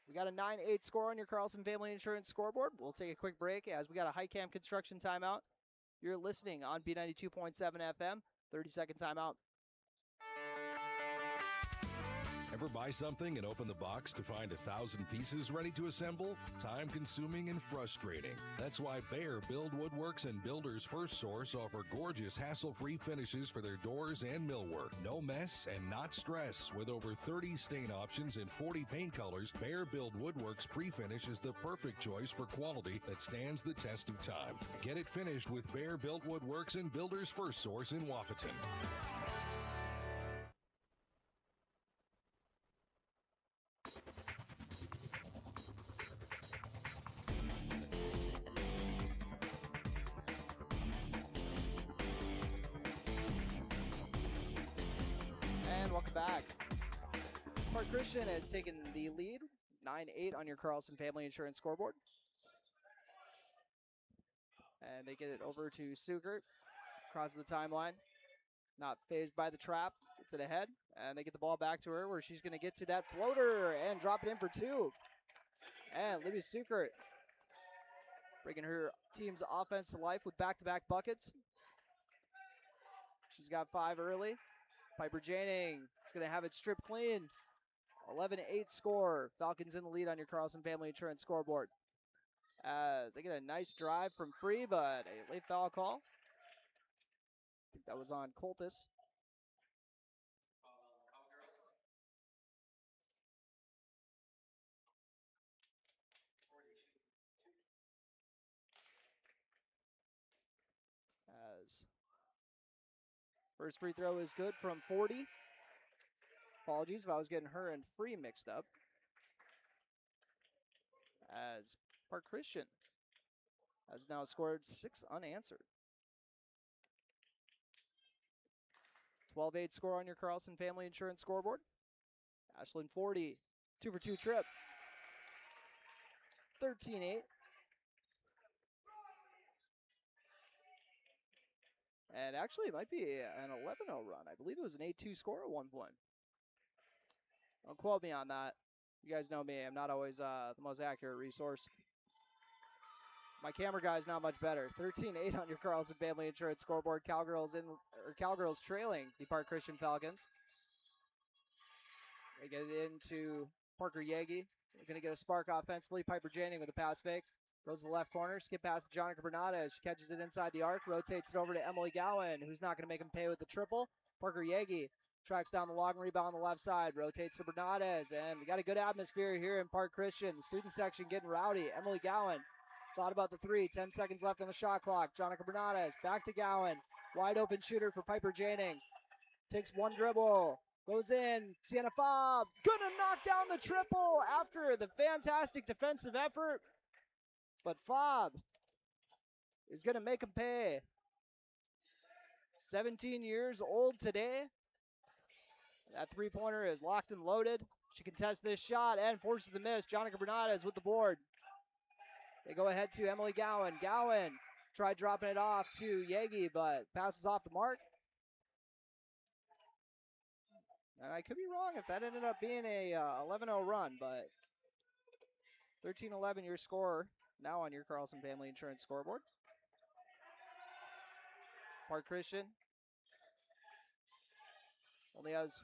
We got a 9-8 score on your Carlson Family Insurance scoreboard. We'll take a quick break as we got a High Camp Construction timeout. You're listening on B92.7 FM. 30-second timeout. Ever buy something and open the box to find 1,000 pieces ready to assemble? Time-consuming and frustrating. That's why Bear Build Woodworks and Builders First Source offer gorgeous, hassle-free finishes for their doors and millwork. No mess and not stress. With over 30 stain options and 40 paint colors, Bear Build Woodworks Pre-Finish is the perfect choice for quality that stands the test of time. Get it finished with Bear Built Woodworks and Builders First Source in Wahpeton. Welcome back. Park Christian has taken the lead, 9-8 on your Carlson Family Insurance scoreboard. And they get it over to Sukert, across the timeline. Not phased by the trap, gets it ahead, and they get the ball back to her where she's going to get to that floater and drop it in for two. And Libby Sukert bringing her team's offense to life with back-to-back buckets. She's got 5 early. Piper Janing is going to have it stripped clean. 11-8 score. Falcons in the lead on your Carlson Family Insurance scoreboard. As they get a nice drive from Free, but a late foul call. I think that was on Coltis. As first free throw is good from 40. Apologies if I was getting her and Free mixed up. As Park Christian has now scored 6 unanswered. 12-8 score on your Carlson Family Insurance scoreboard. Ashlyn 40, 2-for-2 trip. 13-8. And actually, it might be an 11-0 run. I believe it was an 8-2 score at one point. Don't quote me on that. You guys know me. I'm not always the most accurate resource. My camera guy's not much better. 13-8 on your Carlson Family Insurance scoreboard. Cowgirls trailing the Park Christian Falcons. They get it into Parker Yagi. They're going to get a spark offensively. Piper Janing with a pass fake. Goes to the left corner. Skip pass to Jonica Bernada. She catches it inside the arc. Rotates it over to Emily Gowan, who's not going to make him pay with the triple. Parker Yagi Tracks down the long rebound on the left side. Rotates to Bernardes. And we got a good atmosphere here in Park Christian. The student section getting rowdy. Emily Gowan thought about the three. 10 seconds left on the shot clock. Jonica Bernardes back to Gowan. Wide open shooter for Piper Janing. Takes one dribble. Goes in. Sienna Fobb gonna knock down the triple after the fantastic defensive effort. But Fobb is gonna make him pay. 17 years old today. That three-pointer is locked and loaded. She contests this shot and forces the miss. Jonica Bernardes with the board. They go ahead to Emily Gowan. Gowan tried dropping it off to Yagi, but passes off the mark. And I could be wrong if that ended up being a 11-0 run, but 13-11 your score now on your Carlson Family Insurance scoreboard. Park Christian only has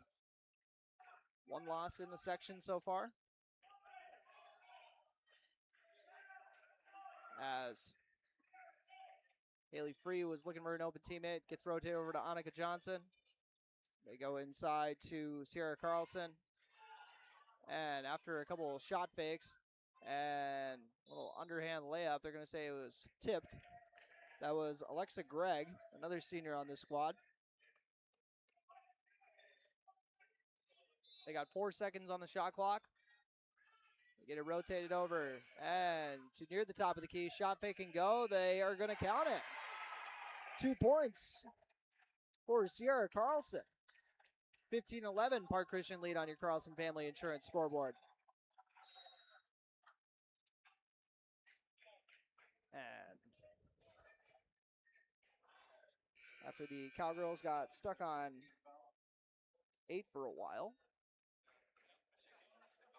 one loss in the section so far. As Haley Free was looking for an open teammate, gets rotated over to Annika Johnson. They go inside to Sierra Carlson. And after a couple shot fakes and a little underhand layup, they're going to say it was tipped. That was Alexa Gregg, another senior on this squad. They got 4 seconds on the shot clock. They get it rotated over and to near the top of the key. Shot fake and go. They are going to count it. 2 points for Sierra Carlson. 15-11 Park Christian lead on your Carlson Family Insurance scoreboard. And after the Cowgirls got stuck on 8 for a while.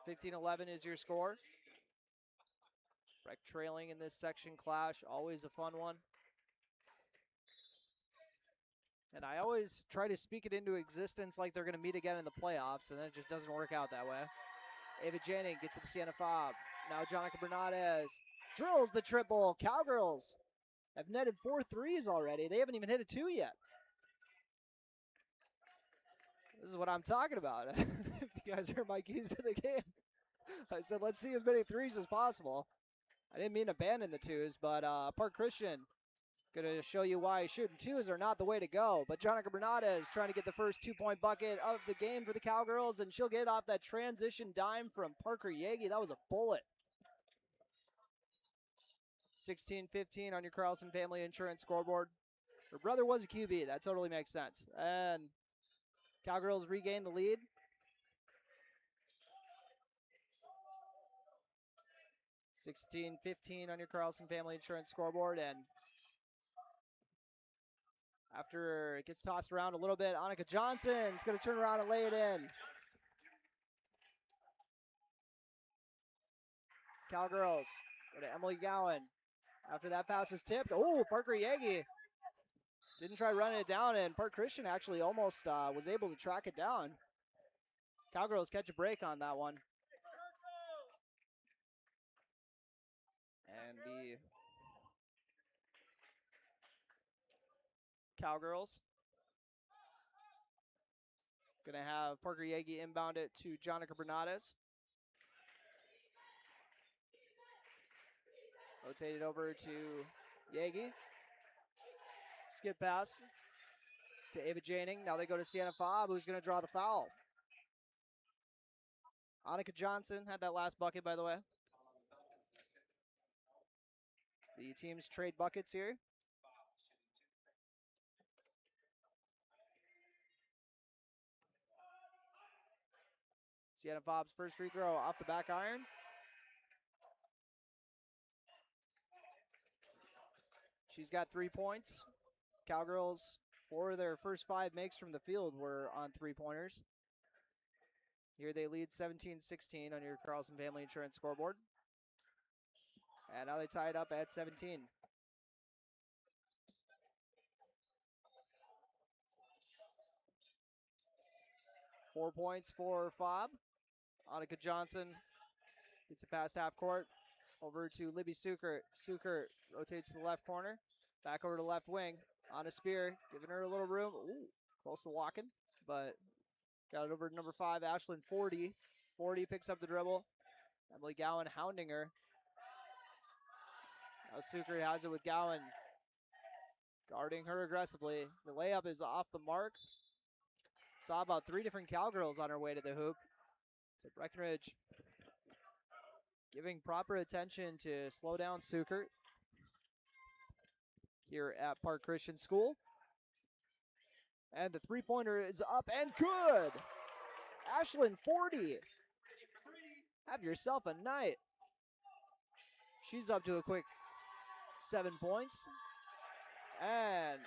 15-11 is your score. Breck trailing in this section clash, always a fun one. And I always try to speak it into existence like they're going to meet again in the playoffs, and then it just doesn't work out that way. Ava Janning gets it to Sienna Fobb. Now Jonica Bernardes drills the triple. Cowgirls have netted 4 threes already. They haven't even hit a 2 yet. This is what I'm talking about. If you guys heard my keys to the game, I said let's see as many threes as possible. I didn't mean to abandon the 2s, but Park Christian going to show you why shooting 2s are not the way to go. But Jonica Bernardes trying to get the first 2-point bucket of the game for the Cowgirls, and she'll get off that transition dime from Parker Yagi. That was a bullet. 16-15 on your Carlson Family Insurance scoreboard. Her brother was a QB. That totally makes sense. And Cowgirls regain the lead. $16-15 on your Carlson Family Insurance scoreboard. And after it gets tossed around a little bit, Annika Johnson's going to turn around and lay it in. Cowgirls go to Emily Gowan. After that pass was tipped, oh, Parker Yagi didn't try running it down, and Park Christian actually almost was able to track it down. Cowgirls catch a break on that one. And the Cowgirls going to have Parker Yagi inbound it to Jonica Bernardes. Rotated over to Yagi. Skip pass to Ava Janing. Now they go to Sienna Fobb, who's going to draw the foul. Annika Johnson had that last bucket, by the way. The teams trade buckets here. Sienna Fobb's first free throw off the back iron. She's got 3 points. Cowgirls, 4 of their first 5 makes from the field were on 3-pointers. Here they lead 17-16 on your Carlson Family Insurance scoreboard. And now they tie it up at 17. Four points for Fobb. Annika Johnson gets it past half court. Over to Libby Sukert. Sukert rotates to the left corner. Back over to the left wing. On a spear, giving her a little room. Ooh, close to walking, but Got it over to number 5, Ashlyn 40. 40 picks up the dribble. Emily Gowan hounding her. Now Sucre has it with Gowan. Guarding her aggressively. The layup is off the mark. Saw about 3 different Cowgirls on her way to the hoop. So Breckenridge giving proper attention to slow down Sucre here at Park Christian School. And the three-pointer is up and good. Ashlyn 40. Have yourself a night. She's up to a quick 7 points. And,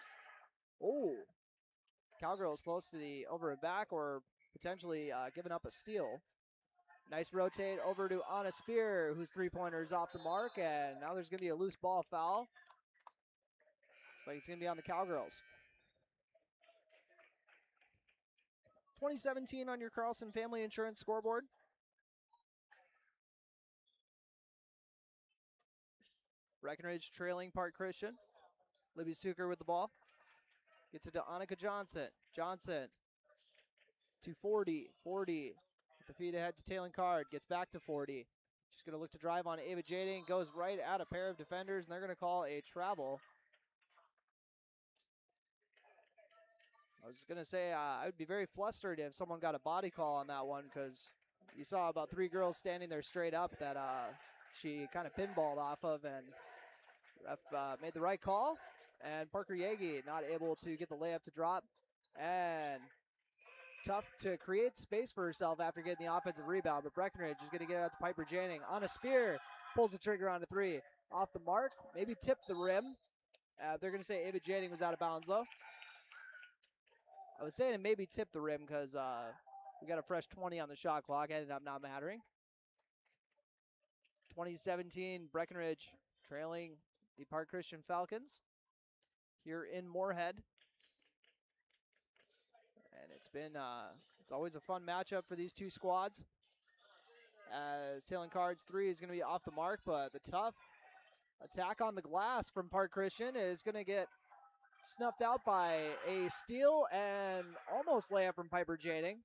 Cowgirls close to the over and back or potentially giving up a steal. Nice rotate over to Anna Spear, whose three-pointer is off the mark. And now there's going to be a loose ball foul. Looks like it's going to be on the Cowgirls. 2017 on your Carlson Family Insurance scoreboard. Breckenridge trailing Park Christian. Libby Sucre with the ball. Gets it to Annika Johnson. Johnson to 40. 40 with the feed ahead to Taylor Card. Gets back to 40. She's going to look to drive on Ava Jading. Goes right at a pair of defenders, and they're going to call a travel. I was going to say I would be very flustered if someone got a body call on that one because you saw about 3 girls standing there straight up that she kind of pinballed off of, and ref made the right call. And Parker Yagi not able to get the layup to drop. And tough to create space for herself after getting the offensive rebound, but Breckenridge is going to get it out to Piper Janning. On a Spear, pulls the trigger on a 3. Off the mark, maybe tipped the rim. They're going to say Ava Janning was out of bounds, though. I was saying it maybe tipped the rim because we got a fresh 20 on the shot clock. Ended up not mattering. 2017, Breckenridge trailing the Park Christian Falcons here in Moorhead. And it's always a fun matchup for these two squads. As Taylor Card's 3 is going to be off the mark, but the tough attack on the glass from Park Christian is going to get snuffed out by a steal and almost layup from Piper Jading.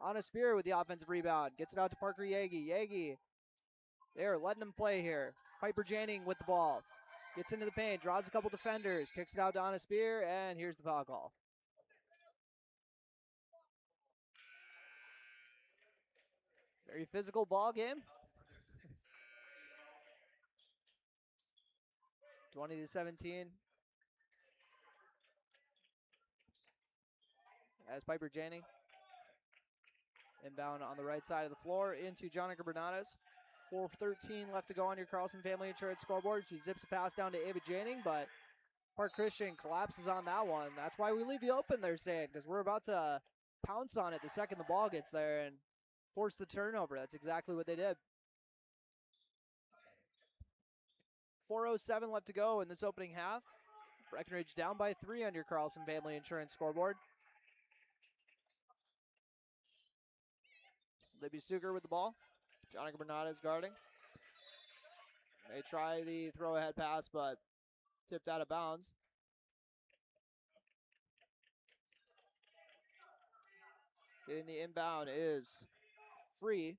Anna Spear with the offensive rebound. Gets it out to Parker Yagi. Yagi, they're letting him play here. Piper Janning with the ball. Gets into the paint, draws a couple defenders, kicks it out to Anna Spear, and here's the foul call. Very physical ball game. 20-17. As Piper Janning inbound on the right side of the floor into Jonica Bernardes. 4:13 left to go on your Carlson Family Insurance scoreboard. She zips a pass down to Ava Janning, but Park Christian collapses on that one. That's why we leave you open, they're saying, because we're about to pounce on it the second the ball gets there and force the turnover. That's exactly what they did. 4:07 left to go in this opening half. Breckenridge down by 3 on your Carlson Family Insurance scoreboard. Libby Sugar with the ball. Jonica Bernardes guarding. They try the throw-ahead pass, but tipped out of bounds. Getting the inbound is Free.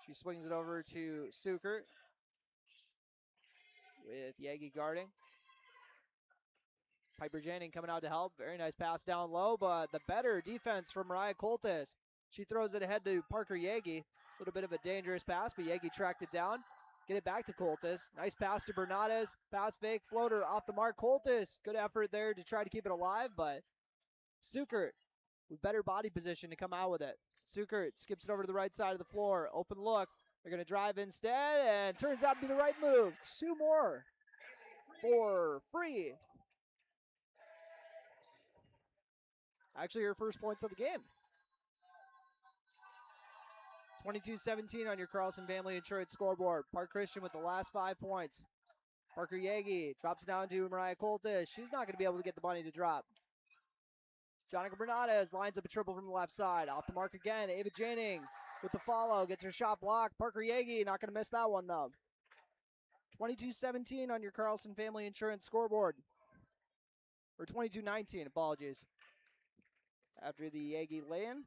She swings it over to Suker with Yagi guarding. Piper Janning coming out to help. Very nice pass down low, but the better defense from Mariah Coltis. She throws it ahead to Parker Yagi. A little bit of a dangerous pass, but Yagi tracked it down. Get it back to Coltis. Nice pass to Bernardes. Pass fake, floater off the mark. Coltis, good effort there to try to keep it alive, but Sukert with better body position to come out with it. Sukert skips it over to the right side of the floor. Open look. They're going to drive instead, and turns out to be the right move. 2 more for Free. Actually, her first points of the game. 22-17 on your Carlson Family Insurance scoreboard. Park Christian with the last 5 points. Parker Yagi drops it down to Mariah Coltis. She's not going to be able to get the bunny to drop. Jonica Bernardes lines up a triple from the left side. Off the mark again. Ava Janning with the follow. Gets her shot blocked. Parker Yagi not going to miss that one, though. 22-17 on your Carlson Family Insurance scoreboard. Or 22-19, apologies. after the Yagi lay-in.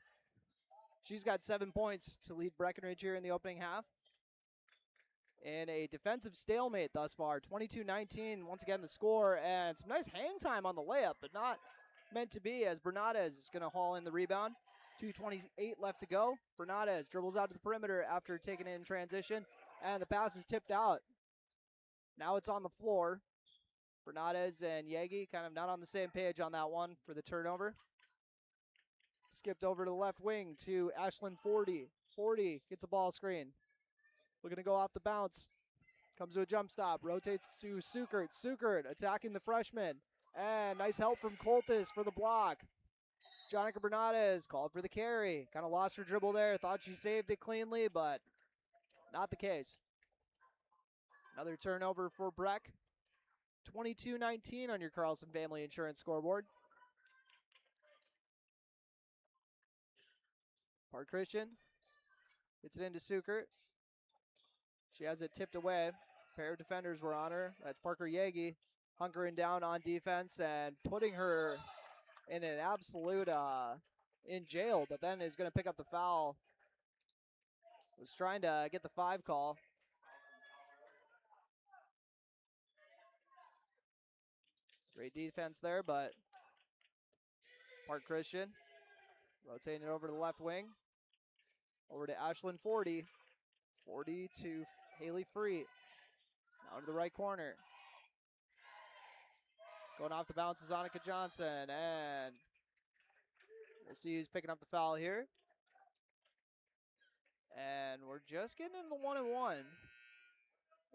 She's got 7 points to lead Breckenridge here in the opening half. And a defensive stalemate thus far, 22-19, once again the score, and some nice hang time on the layup, but not meant to be as Bernadez is going to haul in the rebound. 2:28 left to go. Bernadez dribbles out to the perimeter after taking it in transition, and the pass is tipped out. Now it's on the floor. Bernadez and Yagi kind of not on the same page on that one for the turnover. Skipped over to the left wing to Ashlyn 40. 40 gets a ball screen. Looking to go off the bounce. Comes to a jump stop. Rotates to Sukert. Sukert attacking the freshman. And nice help from Coltis for the block. Jonica Bernadez called for the carry. Kind of lost her dribble there. Thought she saved it cleanly, but not the case. Another turnover for Breck. 22-19 on your Carlson Family Insurance scoreboard. Park Christian gets it into Sukert. She has it tipped away. A pair of defenders were on her. That's Parker Yagi hunkering down on defense and putting her in an absolute in jail, but then is going to pick up the foul. Was trying to get the 5 call. Great defense there, but Park Christian rotating it over to the left wing. Over to Ashlyn 40. 40 to Haley Free. Now to the right corner. Going off the bounce is Annika Johnson, and we'll see who's picking up the foul here. And we're just getting into the 1-and-1.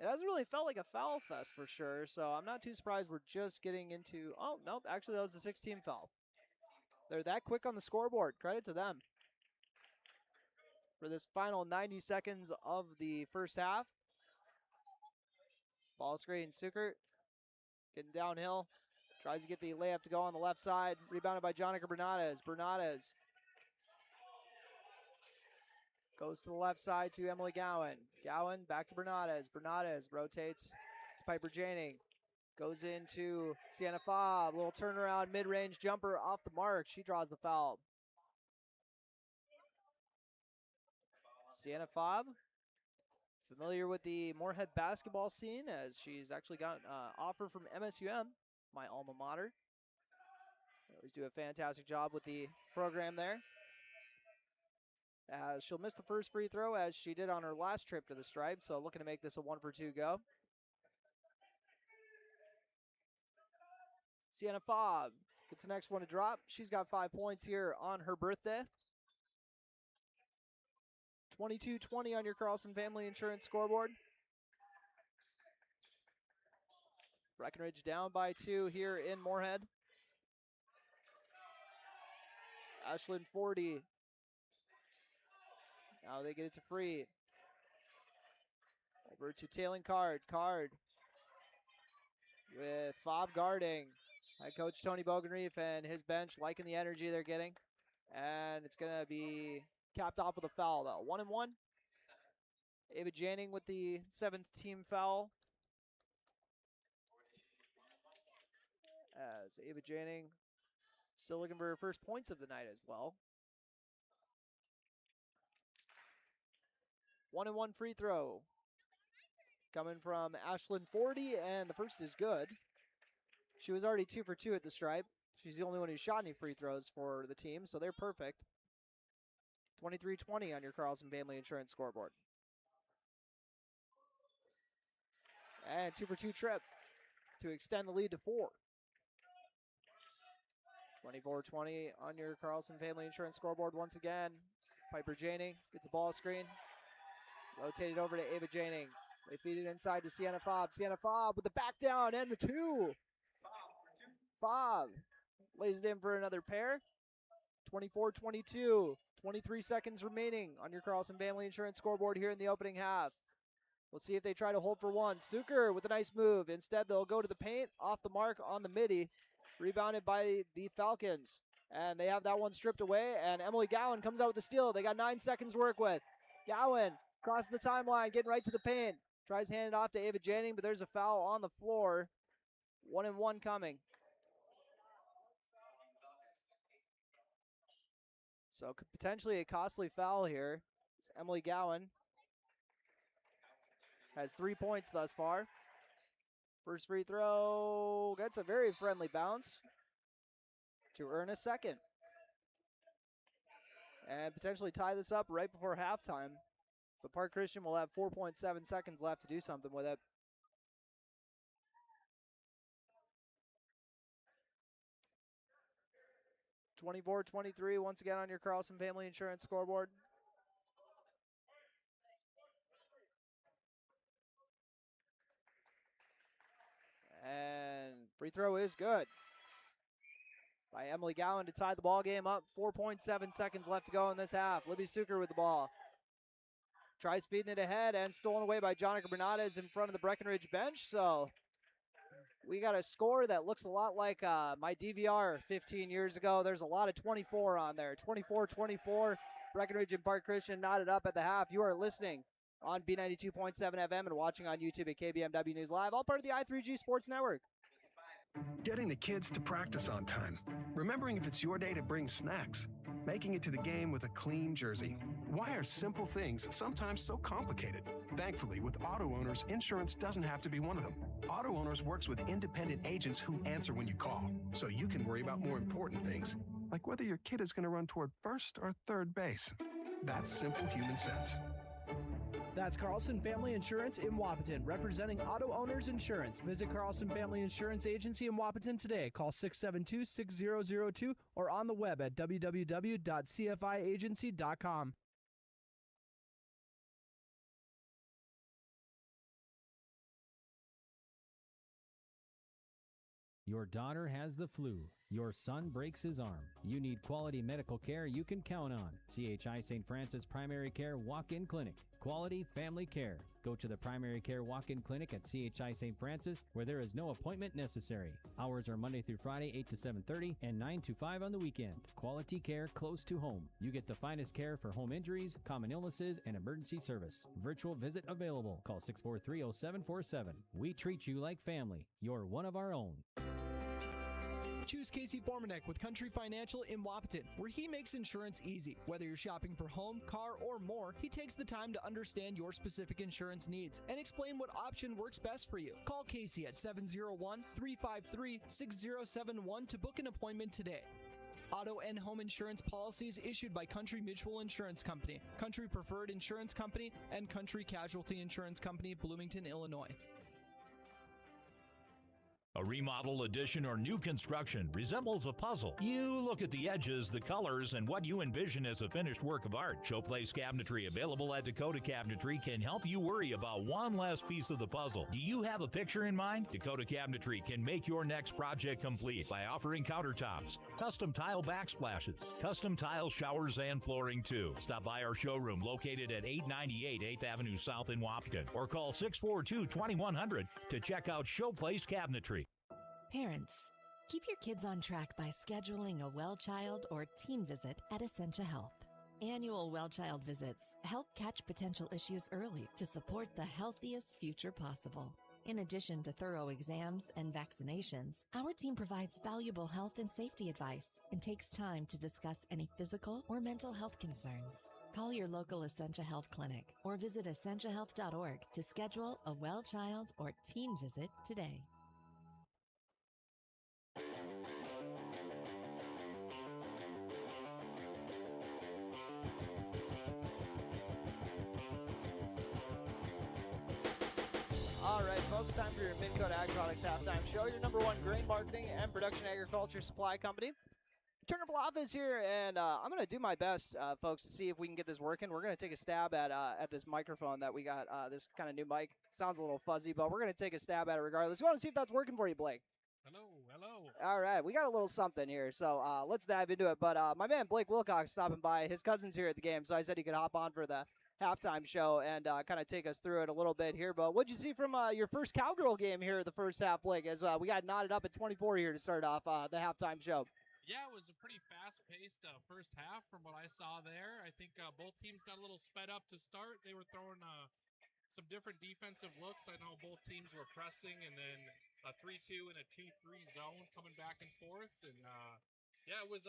It hasn't really felt like a foul fest for sure, so I'm not too surprised we're just getting into... Oh, nope, actually that was a 16 foul. They're that quick on the scoreboard. Credit to them. For this final 90 seconds of the first half. Ball screen, Sukert getting downhill. Tries to get the layup to go on the left side. Rebounded by Jonica Bernadez. Bernadez goes to the left side to Emily Gowan. Gowan back to Bernadez. Bernadez rotates to Piper Janing. Goes into Sienna Fobb. Little turnaround, mid-range jumper off the mark. She draws the foul. Sienna Fobb, familiar with the Moorhead basketball scene as she's actually got an offer from MSUM, my alma mater. They always do a fantastic job with the program there. As she'll miss the first free throw as she did on her last trip to the stripe, so looking to make this a 1-for-2 go. Sienna Fobb gets the next one to drop. She's got 5 points here on her birthday. 22-20 on your Carlson Family Insurance scoreboard. Breckenridge down by 2 here in Moorhead. Ashlyn 40. Now they get it to Free. Over to Taylen Card. Card with Fobb guarding. Head coach Tony Bogenreef and his bench liking the energy they're getting. And it's going to be capped off with a foul, though. 1-and-1. Ava Janning with the 7th team foul. As Ava Janning still looking for her first points of the night as well. 1-and-1 free throw. Coming from Ashlyn 40, and the first is good. She was already 2 for 2 at the stripe. She's the only one who shot any free throws for the team, so they're perfect. 23-20 on your Carlson Family Insurance scoreboard. And 2 for 2 trip to extend the lead to 4. 24-20 on your Carlson Family Insurance scoreboard once again. Piper Janing gets a ball screen. Rotated over to Ava Janing. They feed it inside to Sienna Fobb. Sienna Fobb with the back down and the 2. Fobb lays it in for another pair. 24-22. 23 seconds remaining on your Carlson Family Insurance scoreboard here in the opening half. We'll see if they try to hold for one. Suker with a nice move. Instead, they'll go to the paint, off the mark on the midi. Rebounded by the Falcons. And they have that one stripped away, and Emily Gowan comes out with the steal. They got 9 seconds to work with. Gowan crosses the timeline, getting right to the paint. Tries to hand it off to Ava Janning, but there's a foul on the floor. 1-and-1 coming. So potentially a costly foul here. Emily Gowan has 3 points thus far. First free throw gets a very friendly bounce to earn a second. And potentially tie this up right before halftime. But Park Christian will have 4.7 seconds left to do something with it. (24-23) once again on your Carlson Family Insurance scoreboard. And free throw is good by Emily Gowan to tie the ball game up. 4.7 seconds left to go in this half. Libby Suker with the ball. Tries feeding it ahead and stolen away by Jonica Bernades in front of the Breckenridge bench. So we got a score that looks a lot like my DVR 15 years ago. There's a lot of 24 on there. 24-24. Breckenridge and Park Christian knotted up at the half. You are listening on B92.7 FM and watching on YouTube at KBMW News Live, all part of the I3G Sports Network. Getting the kids to practice on time. Remembering if it's your day to bring snacks. Making it to the game with a clean jersey. Why are simple things sometimes so complicated? Thankfully, with Auto Owners, insurance doesn't have to be one of them. Auto Owners works with independent agents who answer when you call, so you can worry about more important things, like whether your kid is going to run toward first or third base. That's simple human sense. That's Carlson Family Insurance in Wapaton, representing Auto Owners Insurance. Visit Carlson Family Insurance Agency in Wapaton today. Call 672-6002 or on the web at www.cfiagency.com. Your daughter has the flu. Your son breaks his arm. You need quality medical care you can count on. CHI St. Francis Primary Care Walk-In Clinic. Quality family care. Go to the Primary Care Walk-In Clinic at CHI St. Francis, where there is no appointment necessary. Hours are Monday through Friday, 8 to 7:30 and 9 to 5 on the weekend. Quality care close to home. You get the finest care for home injuries, common illnesses, and emergency service. Virtual visit available. Call 643-0747. We treat you like family. You're one of our own. Choose Casey Formanek with Country Financial in Wapaton, where he makes insurance easy. Whether you're shopping for home, car, or more, he takes the time to understand your specific insurance needs and explain what option works best for you. Call Casey at 701-353-6071 to book an appointment today. Auto and home insurance policies issued by Country Mutual Insurance Company, Country Preferred Insurance Company, and Country Casualty Insurance Company, Bloomington, Illinois. A remodel, addition, or new construction resembles a puzzle. You look at the edges, the colors, and what you envision as a finished work of art. Showplace Cabinetry, available at Dakota Cabinetry, can help you worry about one last piece of the puzzle. Do you have a picture in mind? Dakota Cabinetry can make your next project complete by offering countertops, custom tile backsplashes, custom tile showers, and flooring too. Stop by our showroom located at 898 8th Avenue South in Wapaton, or call 642-2100 to check out Showplace Cabinetry. Parents, keep your kids on track by scheduling a well child or teen visit at Essentia Health. Annual well child visits help catch potential issues early to support the healthiest future possible. In addition to thorough exams and vaccinations, our team provides valuable health and safety advice and takes time to discuss any physical or mental health concerns. Call your local Essentia Health clinic or visit essentiahealth.org to schedule a well child or teen visit today. All right, folks, time for your Midcoat Ag Products halftime show. Your number one grain marketing and production agriculture supply company. Turner Bluff is here, and I'm going to do my best, folks, to see if we can get this working. We're going to take a stab at this microphone that we got, this kind of new mic. Sounds a little fuzzy, but we're going to take a stab at it regardless. We want to see if that's working for you, Blake. Hello. All right, we got a little something here, so let's dive into it. But my man Blake Wilcox stopping by. His cousin's here at the game, so I said he could hop on for the halftime show and kind of take us through it a little bit here. But what'd you see from your first Cowgirl game here the first half, Blake, as we got knotted up at 24 here to start off the halftime show? Yeah, it was a pretty fast-paced first half from what I saw there. I think both teams got a little sped up to start. They were throwing some different defensive looks. I know both teams were pressing, and then a 3-2 and a 2-3 zone coming back and forth. And, yeah, it was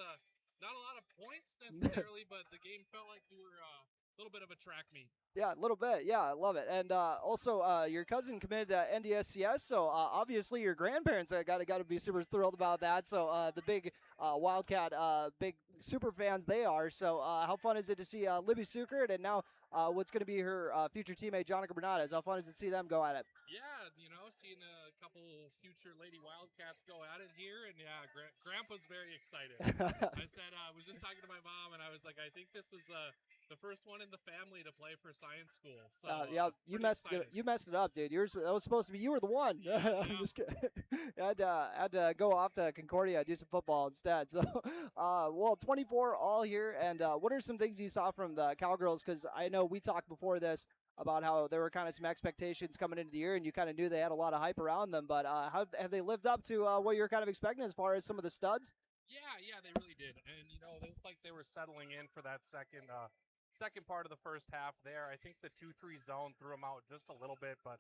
Not a lot of points necessarily, but the game felt like we were a little bit of a track meet. Yeah, a little bit. Yeah, I love it. And also, your cousin committed NDSCS, so obviously your grandparents got to be super thrilled about that. So the big Wildcat, big super fans they are. So how fun is it to see Libby Sukert and now what's going to be her future teammate, Jonica Bernardes? How fun is it to see them go at it? Yeah, seeing a couple future Lady Wildcats go at it here, and yeah, Grandpa's very excited. I was just talking to my mom, and I was like, I think this is the first one in the family to play for science school. So yeah, you messed it up, dude. Yours that was supposed to be you were the one. I'm just kidding. I had to go off to Concordia do some football instead. So, well, 24 all here. And what are some things you saw from the Cowgirls? Because I know we talked before this about how there were kind of some expectations coming into the year, and you kind of knew they had a lot of hype around them. But how have they lived up to what you were kind of expecting as far as some of the studs? Yeah, they really did. And they looked like they were settling in for that second part of the first half there. I think the 2-3 zone threw them out just a little bit, but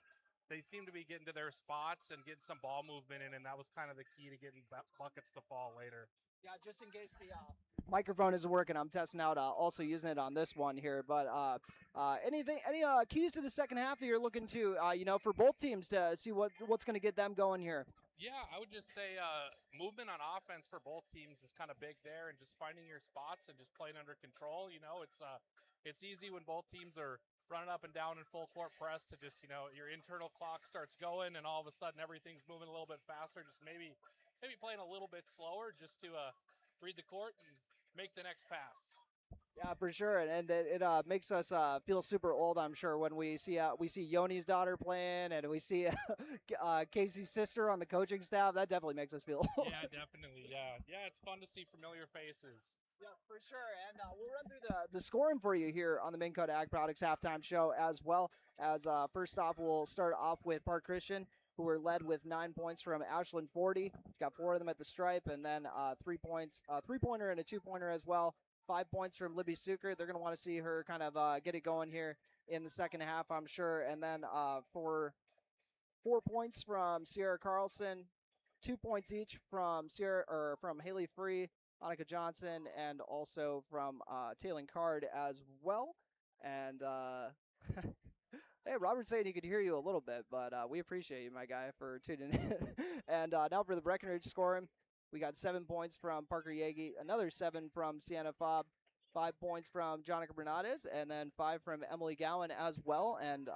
they seemed to be getting to their spots and getting some ball movement in, and that was kind of the key to getting buckets to fall later. Yeah, just in case the microphone isn't working, I'm testing out also using it on this one here. But any keys to the second half that you're looking to, for both teams to see what's going to get them going here? Yeah, I would just say movement on offense for both teams is kind of big there, and just finding your spots and just playing under control. It's easy when both teams are running up and down in full court press to just, your internal clock starts going, and all of a sudden everything's moving a little bit faster. Just maybe playing a little bit slower just to read the court and make the next pass. Yeah, for sure, and it makes us feel super old. I'm sure when we see Yoni's daughter playing, and we see Casey's sister on the coaching staff. That definitely makes us feel old. Yeah, definitely. Yeah, it's fun to see familiar faces. Yeah, for sure. And we'll run through the scoring for you here on the Minn Kota Ag Products halftime show, as well as first off, we'll start off with Park Christian, who were led with 9 points from Ashland 40. Got 4 of them at the stripe, and then 3 points, 3-pointer and a 2-pointer as well. 5 points from Libby Sukert. They're going to want to see her kind of get it going here in the second half, I'm sure. And then for 4 points from Sierra Carlson, 2 points each from Haley Free, Annika Johnson, and also from Taylor Card as well. And hey, Robert's saying he could hear you a little bit, but we appreciate you, my guy, for tuning in. And now for the Breckenridge scoring, we got 7 points from Parker Yagi, another 7 from Sienna Fobb, 5 points from Jonica Bernardes, and then 5 from Emily Gowan as well. And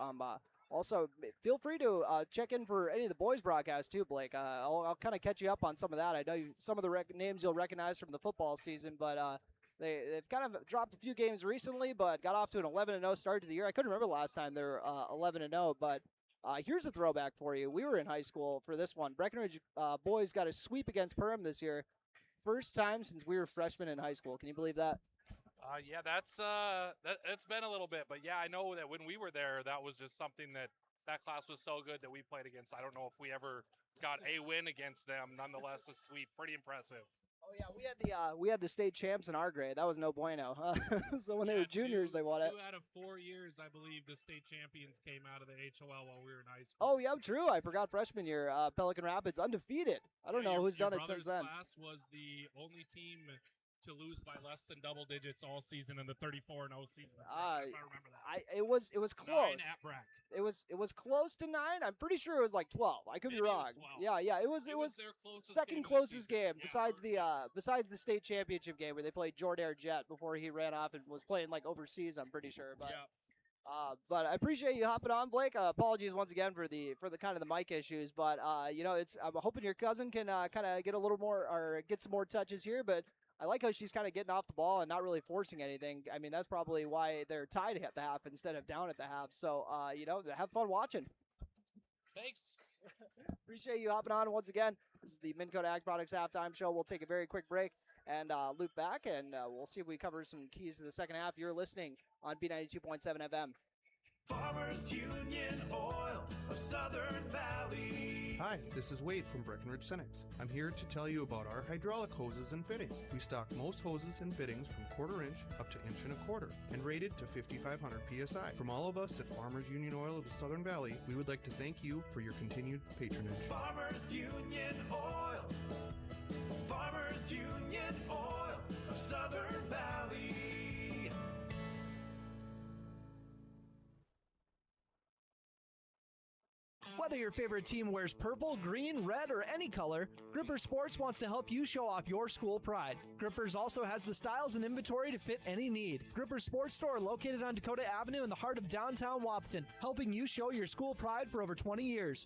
also, feel free to check in for any of the boys' broadcasts too, Blake. I'll kind of catch you up on some of that. I know some of the names you'll recognize from the football season, but they've kind of dropped a few games recently, but got off to an 11-0 start to the year. I couldn't remember the last time they were 11-0, but here's a throwback for you. We were in high school for this one. Breckenridge boys got a sweep against Perham this year. First time since we were freshmen in high school. Can you believe that? Yeah, that's been a little bit, but yeah, I know that when we were there, that was just something that class was so good that we played against. I don't know if we ever got a win against them. Nonetheless, a sweep, pretty impressive. Oh yeah, we had the state champs in our grade. That was no bueno. So when they were juniors, they won it. 2 out of 4 years, I believe, the state champions came out of the HOL while we were in high school. Oh yeah, true. I forgot freshman year. Pelican Rapids undefeated. I don't know who's done it since then. Class was the only team to lose by less than double digits all season in the 34-0 season. If I remember that. It was close. 9 at Breck. It was close to 9. I'm pretty sure it was like 12. I could be wrong. Yeah. It was their second closest game besides the state championship game where they played Jordair Jet before he ran off and was playing like overseas. I'm pretty sure, but. Yeah. But I appreciate you hopping on, Blake. Apologies once again for the kind of the mic issues, but I'm hoping your cousin can kind of get a little more or get some more touches here. But I like how she's kind of getting off the ball and not really forcing anything. I mean, that's probably why they're tied at the half instead of down at the half. So have fun watching. Thanks. Appreciate you hopping on once again. This is the Minn Kota Ag Products halftime show. We'll take a very quick break and loop back, and we'll see if we cover some keys to the second half. You're listening on B92.7 FM. Farmers Union Oil of Southern Valley. Hi, this is Wade from Breckenridge Cenex. I'm here to tell you about our hydraulic hoses and fittings. We stock most hoses and fittings from 1/4 inch up to 1.25 inch and rated to 5,500 PSI. From all of us at Farmers Union Oil of the Southern Valley, we would like to thank you for your continued patronage. Farmers Union Oil. Farmers Union Oil of Southern Whether your favorite team wears purple, green, red, or any color, Gripper Sports wants to help you show off your school pride. Grippers also has the styles and inventory to fit any need. Gripper Sports Store located on Dakota Avenue in the heart of downtown Wapaton, helping you show your school pride for over 20 years.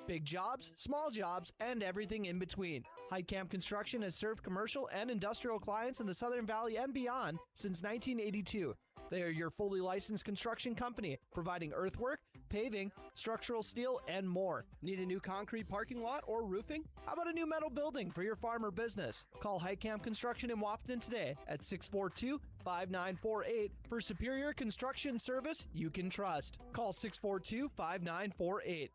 Big jobs, small jobs, and everything in between. Heidkamp Construction has served commercial and industrial clients in the Southern Valley and beyond since 1982. They are your fully licensed construction company, providing earthwork, paving, structural steel, and more. Need a new concrete parking lot or roofing? How about a new metal building for your farm or business? Call Heidkamp Construction in Wapaton today at 642-5948 for superior construction service you can trust. Call 642-5948.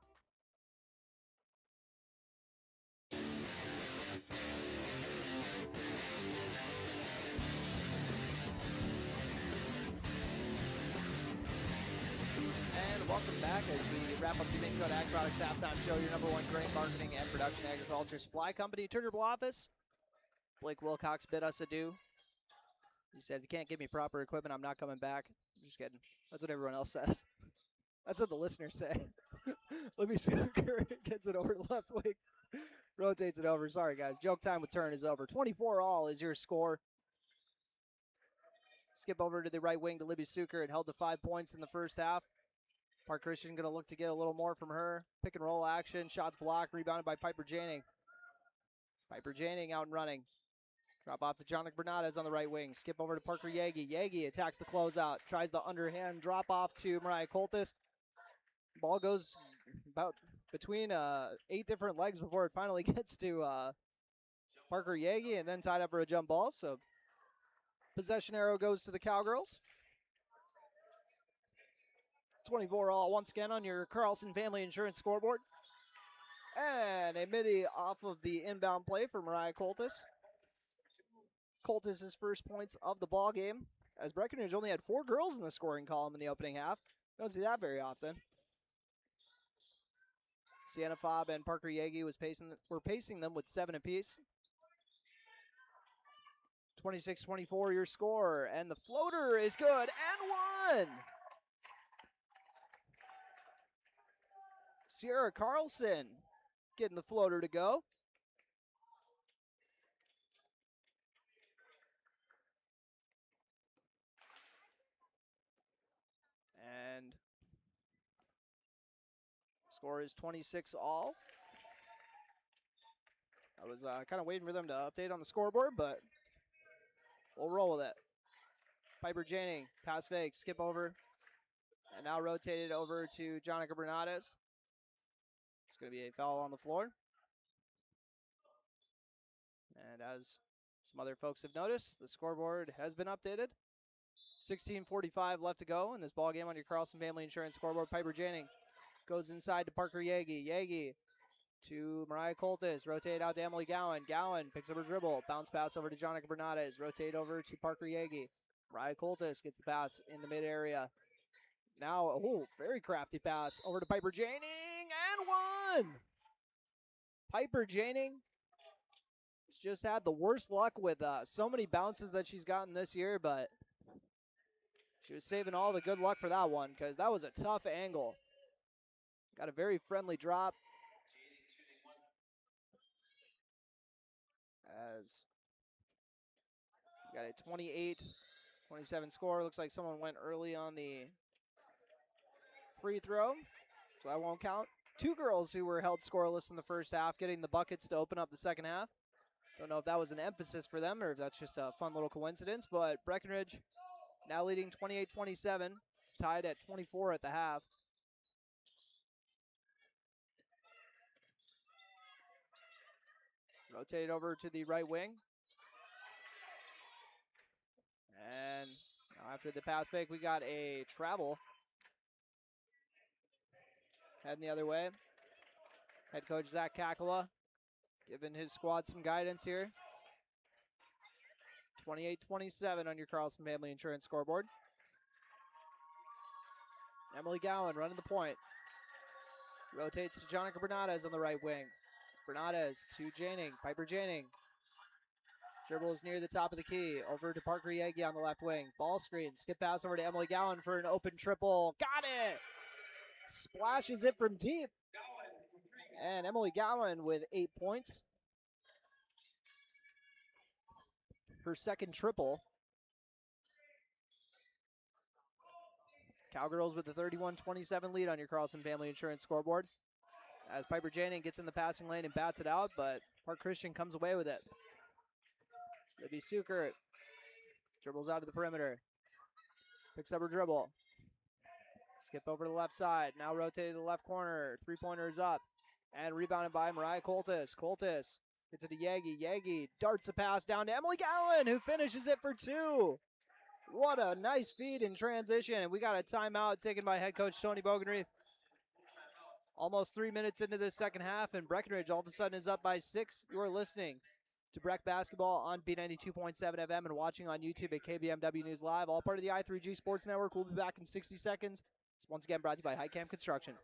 Welcome back as we wrap up the Minn Kota Ag Products Halftime Show, your number one grain marketing and production agriculture supply company. Turner office. Blake Wilcox bid us adieu. He said, if you can't give me proper equipment, I'm not coming back. I'm just kidding. That's what everyone else says. That's what the listeners say. Libby Snooker gets it over to left wing. Rotates it over. Sorry, guys. Joke time with Turn is over. 24-all is your score. Skip over to the right wing to Libby Suker. It held to 5 points in the first half. Park Christian going to look to get a little more from her. Pick and roll action. Shots blocked. Rebounded by Piper Janing. Piper Janing out and running. Drop off to Jonik Bernades on the right wing. Skip over to Parker Yagi. Yagi attacks the closeout. Tries the underhand drop off to Mariah Coltis. Ball goes about between 8 different legs before it finally gets to Parker Yagi and then tied up for a jump ball. So possession arrow goes to the Cowgirls. 24-all once again on your Carlson Family Insurance scoreboard. And a midi off of the inbound play for Mariah Coltis. Coltis' first points of the ball game, as Breckenridge only had 4 girls in the scoring column in the opening half. Don't see that very often. Sienna Fobb and Parker Yagi were pacing them with 7 apiece. 26-24 your score, and the floater is good and one. Sierra Carlson getting the floater to go. And score is 26-all. I was kind of waiting for them to update on the scoreboard, but we'll roll with it. Piper Janing, pass fake, skip over, and now rotated over to Jonica Bernades. It's going to be a foul on the floor. And as some other folks have noticed, the scoreboard has been updated. 16:45 left to go in this ball game on your Carlson Family Insurance scoreboard. Piper Janing goes inside to Parker Yagi. Yagi to Mariah Coltis. Rotate out to Emily Gowan. Gowan picks up her dribble. Bounce pass over to Jonica Bernades. Rotate over to Parker Yagi. Mariah Coltis gets the pass in the mid area. Now, very crafty pass over to Piper Janing and one. Piper Janing has just had the worst luck with so many bounces that she's gotten this year, but she was saving all the good luck for that one because that was a tough angle. Got a very friendly drop. As we got a 28-27 score. Looks like someone went early on the free throw, so that won't count. 2 girls who were held scoreless in the first half getting the buckets to open up the second half. Don't know if that was an emphasis for them or if that's just a fun little coincidence, but Breckenridge now leading 28-27. It's tied at 24 at the half. Rotate over to the right wing. And after the pass fake, we got a travel. Heading the other way. Head coach Zach Kakala giving his squad some guidance here. 28-27 on your Carlson Family Insurance scoreboard. Emily Gowan running the point. Rotates to Jonica Bernades on the right wing. Bernades to Janing. Piper Janing. Dribbles near the top of the key. Over to Parker Yagi on the left wing. Ball screen. Skip pass over to Emily Gowan for an open triple. Got it! Splashes it from deep. And Emily Gowan with 8 points. Her second triple. Cowgirls with the 31-27 lead on your Carlson Family Insurance scoreboard. As Piper Janning gets in the passing lane and bats it out, but Park Christian comes away with it. Libby Sukert dribbles out to the perimeter. Picks up her dribble. Skip over to the left side. Now rotated to the left corner. Three-pointer is up. And rebounded by Mariah Coltis. Coltis gets it to Yagi. Yagi darts a pass down to Emily Gowan, who finishes it for 2. What a nice feed in transition. And we got a timeout taken by head coach Tony Bogenreef. Almost 3 minutes into this second half, and Breckenridge all of a sudden is up by 6. You are listening to Breck Basketball on B92.7 FM and watching on YouTube at KBMW News Live. All part of the I3G Sports Network. We'll be back in 60 seconds. It's once again brought to you by Highcamp Construction.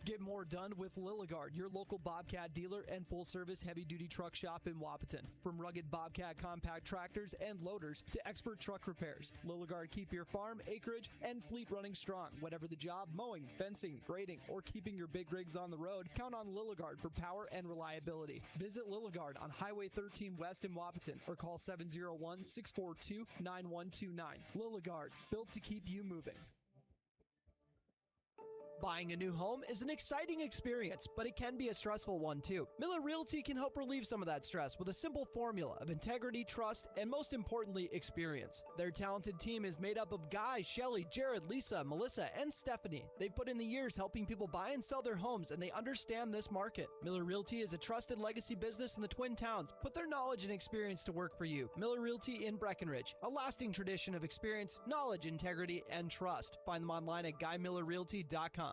Get more done with Lilligard, your local Bobcat dealer and full-service heavy-duty truck shop in Wapaton. From rugged Bobcat compact tractors and loaders to expert truck repairs, Lilligard keep your farm, acreage, and fleet running strong. Whatever the job, mowing, fencing, grading, or keeping your big rigs on the road, count on Lilligard for power and reliability. Visit Lilligard on Highway 13 West in Wapaton or call 701-642-9129. Lilligard, built to keep you moving. Buying a new home is an exciting experience, but it can be a stressful one too. Miller Realty can help relieve some of that stress with a simple formula of integrity, trust, and most importantly, experience. Their talented team is made up of Guy, Shelly, Jared, Lisa, Melissa, and Stephanie. They've put in the years helping people buy and sell their homes, and they understand this market. Miller Realty is a trusted legacy business in the Twin Towns. Put their knowledge and experience to work for you. Miller Realty in Breckenridge, a lasting tradition of experience, knowledge, integrity, and trust. Find them online at GuyMillerRealty.com.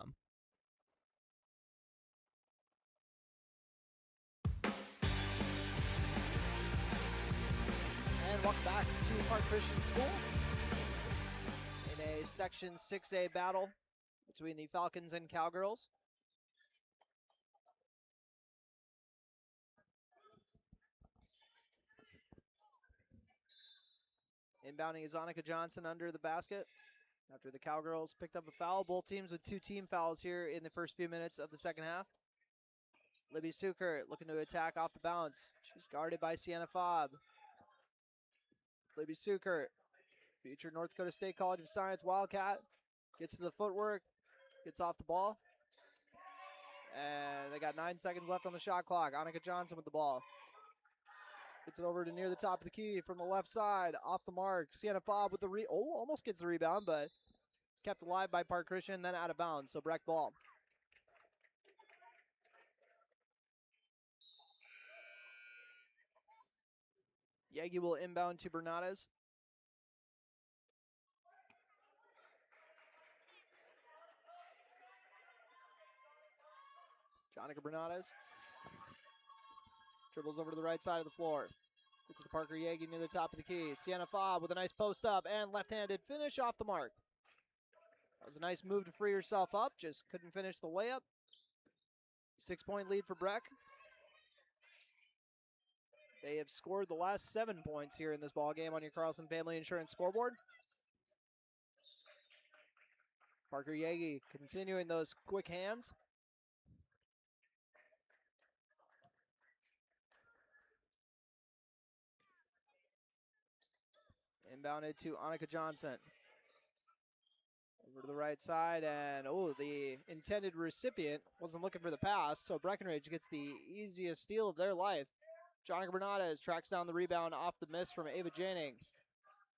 And welcome back to Park Christian School in a Section 6A battle between the Falcons and Cowgirls. Inbounding is Annika Johnson under the basket after the Cowgirls picked up a foul. Both teams with 2 team fouls here in the first few minutes of the second half. Libby Sukert looking to attack off the bounce. She's guarded by Sienna Fobb. Libby Sukert, future North Dakota State College of Science Wildcat, gets to the footwork, gets off the ball. And they got 9 seconds left on the shot clock. Annika Johnson with the ball. Gets it over to near the top of the key from the left side. Off the mark. Sienna Fobb with the almost gets the rebound, but kept alive by Park Christian, then out of bounds. So Breck ball. Yagi will inbound to Bernades. Jonica Bernades dribbles over to the right side of the floor. Gets it to Parker Yagi near the top of the key. Sienna Fobb with a nice post up and left-handed finish off the mark. That was a nice move to free herself up. Just couldn't finish the layup. 6-point lead for Breck. They have scored the last 7 points here in this ball game on your Carlson Family Insurance scoreboard. Parker Yagi continuing those quick hands. Inbounded to Annika Johnson. Over to the right side, and the intended recipient wasn't looking for the pass, so Breckenridge gets the easiest steal of their life. Jonica Bernades tracks down the rebound off the miss from Ava Janning.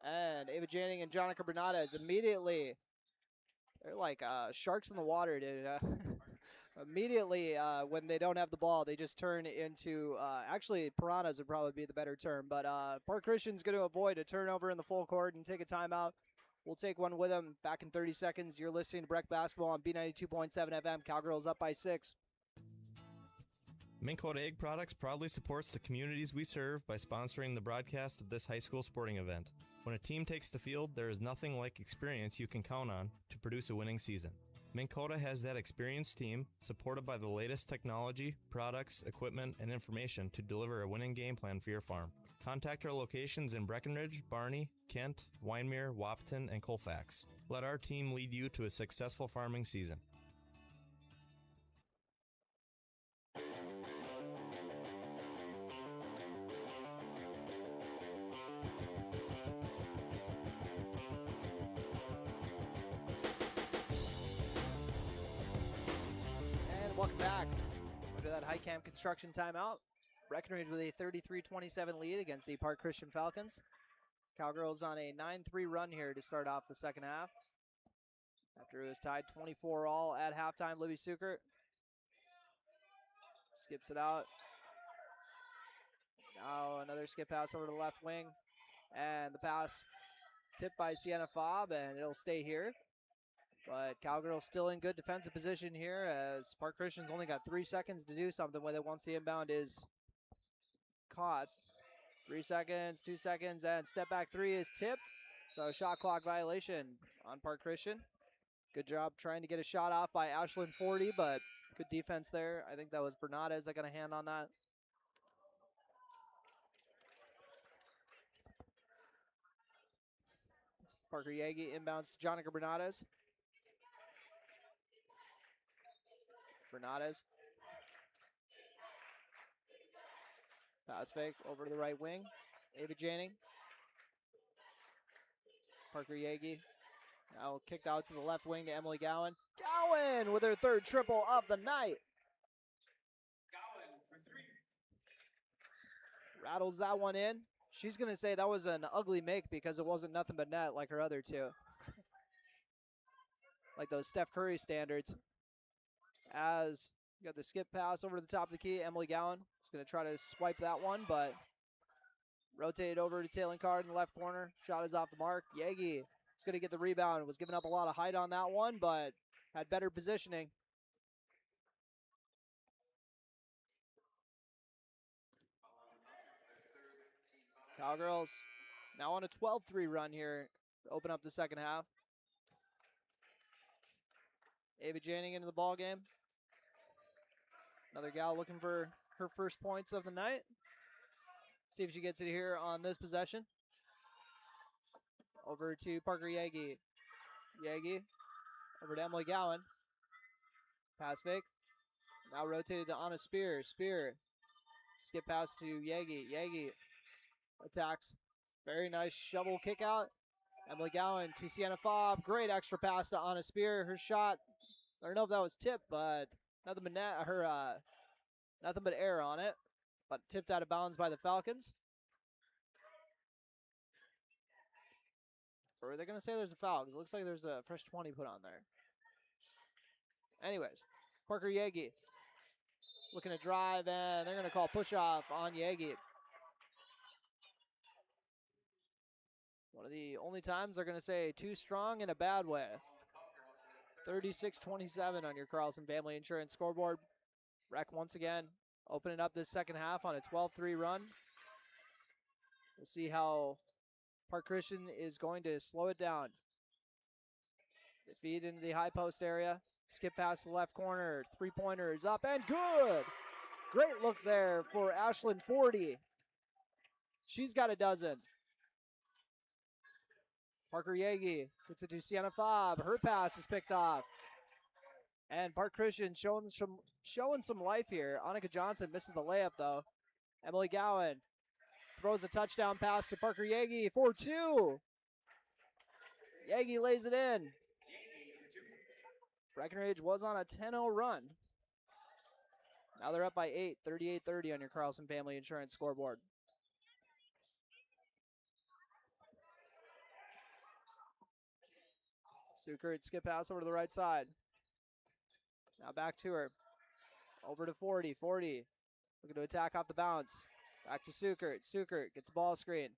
And Ava Janning and Jonica Bernades immediately, they're like sharks in the water, dude. Immediately when they don't have the ball, they just turn into, actually piranhas would probably be the better term, but Park Christian's going to avoid a turnover in the full court and take a timeout. We'll take one with them back in 30 seconds. You're listening to Breck Basketball on B92.7 FM. Cowgirls up by 6. Minn Kota Egg Products proudly supports the communities we serve by sponsoring the broadcast of this high school sporting event. When a team takes the field, there is nothing like experience you can count on to produce a winning season. Minn Kota has that experienced team, supported by the latest technology, products, equipment, and information to deliver a winning game plan for your farm. Contact our locations in Breckenridge, Barney, Kent, Wyndmere, Wahpeton, and Colfax. Let our team lead you to a successful farming season. Welcome back. After that high camp construction timeout, Breckenridge with a 33-27 lead against the Park Christian Falcons. Cowgirls on a 9-3 run here to start off the second half. After it was tied 24 all at halftime, Libby Sukert skips it out. Now another skip pass over to the left wing. And the pass tipped by Sienna Fobb, and it'll stay here. But Cowgirls still in good defensive position here as Park Christian's only got 3 seconds to do something with it once the inbound is caught. 3 seconds, 2 seconds, and step back three is tipped. So shot clock violation on Park Christian. Good job trying to get a shot off by Ashlyn 40, but good defense there. I think that was Bernadez that got a hand on that. Parker Yagi inbounds to Jonica Bernadez. Bernadez. Pass fake over to the right wing. Ava Janing. Parker Yagi. Now kicked out to the left wing to Emily Gowan. Gowan with her third triple of the night. Gowan for 3. Rattles that one in. She's going to say that was an ugly make because it wasn't nothing but net like her other two. Like those Steph Curry standards. As you got the skip pass over to the top of the key. Emily Gowan is going to try to swipe that one, but rotated over to Taylor Card in the left corner. Shot is off the mark. Yagi is going to get the rebound. Was giving up a lot of height on that one, but had better positioning. Cowgirls now on a 12-3 run here to open up the second half. Ava Janing into the ball game. Another gal looking for her first points of the night. See if she gets it here on this possession. Over to Parker Yagi. Yagi over to Emily Gowan. Pass fake. Now rotated to Anna Spear. Spear. Skip pass to Yagi. Yagi attacks. Very nice shovel kick out. Emily Gowan to Sienna Fobb. Great extra pass to Anna Spear. Her shot, I don't know if that was tipped, but nothing but nothing but air on it. But tipped out of bounds by the Falcons. Or are they going to say there's a foul? Because it looks like there's a fresh 20 put on there. Anyways, Parker Yagi looking to drive, and they're going to call push-off on Yagi. One of the only times they're going to say too strong in a bad way. 36-27 on your Carlson Family Insurance scoreboard. Rec once again opening up this second half on a 12-3 run. We'll see how Park Christian is going to slow it down. They feed into the high post area. Skip past the left corner. Three-pointer is up and good. Great look there for Ashlyn 40. She's got a dozen. Parker Yagi gets it to Sienna Fobb. Her pass is picked off. And Park Christian showing some life here. Annika Johnson misses the layup, though. Emily Gowan throws a touchdown pass to Parker Yagi for 2. Yagi lays it in. Breckenridge was on a 10-0 run. Now they're up by 8, 38-30 on your Carlson Family Insurance scoreboard. Sukert skip pass over to the right side. Now back to her. Over to 40. 40 looking to attack off the bounce. Back to Sukert. Sukert gets a ball screen.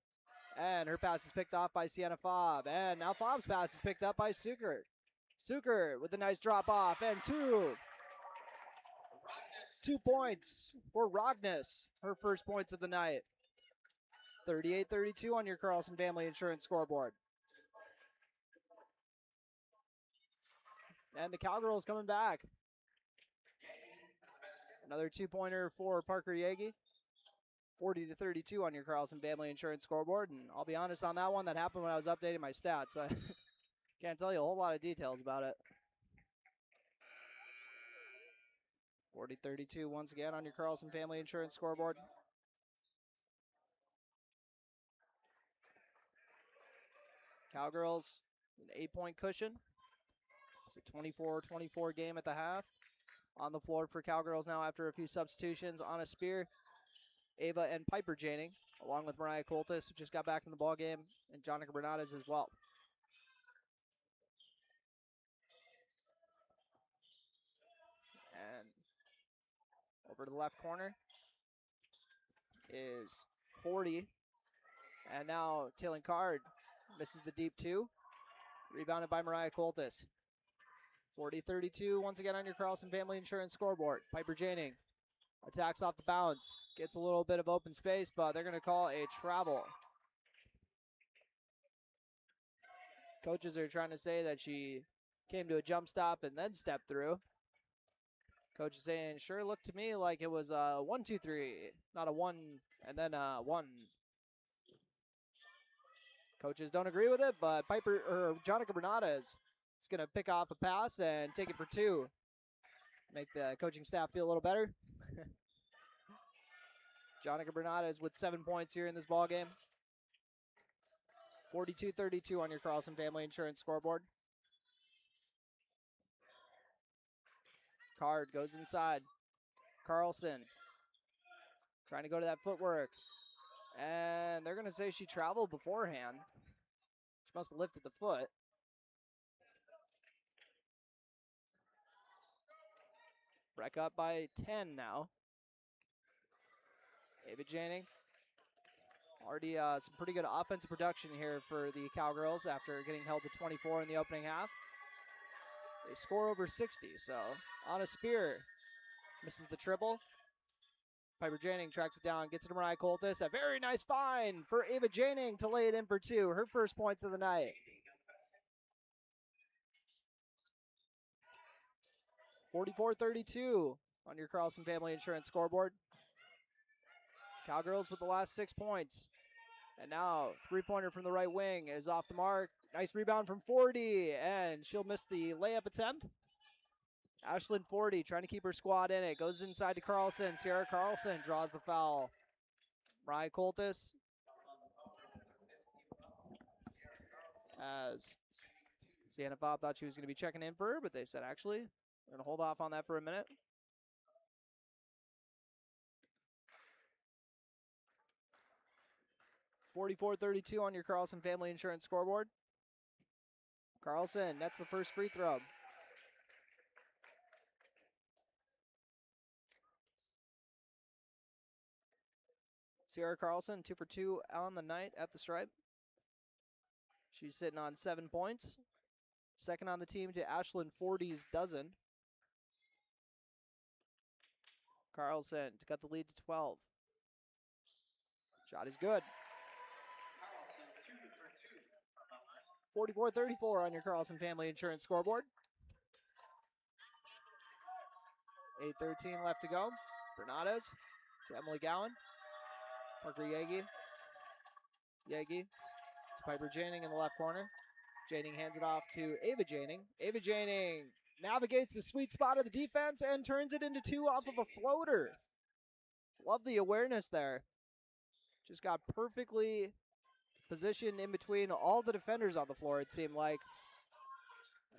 And her pass is picked off by Sienna Fobb. And now Fobb's pass is picked up by Sukert. Sukert with a nice drop off. And 2. 2 points for Rogness. Her first points of the night. 38-32 on your Carlson Family Insurance scoreboard. And the Cowgirls coming back. Another 2-pointer for Parker Yagi. 40-32 on your Carlson Family Insurance scoreboard. And I'll be honest on that one, that happened when I was updating my stats. So I can't tell you a whole lot of details about it. 40-32 once again on your Carlson Family Insurance scoreboard. Cowgirls, an 8-point cushion. It's a 24-24 game at the half. On the floor for Cowgirls now after a few substitutions. Anna Spear, Ava and Piper Janing, along with Mariah Coltis, who just got back in the ballgame, and Jonica Bernardes as well. And over to the left corner is 40. And now Taylor Card misses the deep two. Rebounded by Mariah Coltis. 40-32 once again on your Carlson Family Insurance scoreboard. Piper Janing attacks off the bounce. Gets a little bit of open space, but they're going to call a travel. Coaches are trying to say that she came to a jump stop and then stepped through. Coach is saying, sure looked to me like it was a 1-2-3, not a 1 and then a 1. Coaches don't agree with it, but Jonica Bernardes is going to pick off a pass and take it for 2. Make the coaching staff feel a little better. Jonica Bernardes with 7 points here in this ball game. 42-32 on your Carlson Family Insurance scoreboard. Card goes inside. Carlson trying to go to that footwork. And they're going to say she traveled beforehand. She must have lifted the foot. Breck up by 10 now. Ava Janing. Already some pretty good offensive production here for the Cowgirls after getting held to 24 in the opening half. They score over 60, so Anna Spear misses the triple. Piper Janing tracks it down, gets it to Mariah Coltis. A very nice find for Ava Janing to lay it in for 2. Her first points of the night. 44-32 on your Carlson Family Insurance scoreboard. Cowgirls with the last 6 points. And now, three-pointer from the right wing is off the mark. Nice rebound from 40, and she'll miss the layup attempt. Ashlyn 40 trying to keep her squad in it. Goes inside to Carlson. Sierra Carlson draws the foul. Mariah Coltis as Sienna Fobb thought she was going to be checking in for her, but they said, actually, we're going to hold off on that for a minute. $44-32 on your Carlson Family Insurance scoreboard. Carlson, that's the first free throw. Sierra Carlson, 2 for 2 on the night at the stripe. She's sitting on 7 points. Second on the team to Ashlyn 40's dozen. Carlson to cut the lead to 12. Shot is good. 44-34 on your Carlson Family Insurance scoreboard. 8:13 left to go. Bernardes to Emily Gowan. Parker Yagi. Yagi to Piper Janing in the left corner. Janing hands it off to Ava Janing. Ava Janing navigates the sweet spot of the defense and turns it into 2 off of a floater. Love the awareness there. Just got perfectly positioned in between all the defenders on the floor, it seemed like.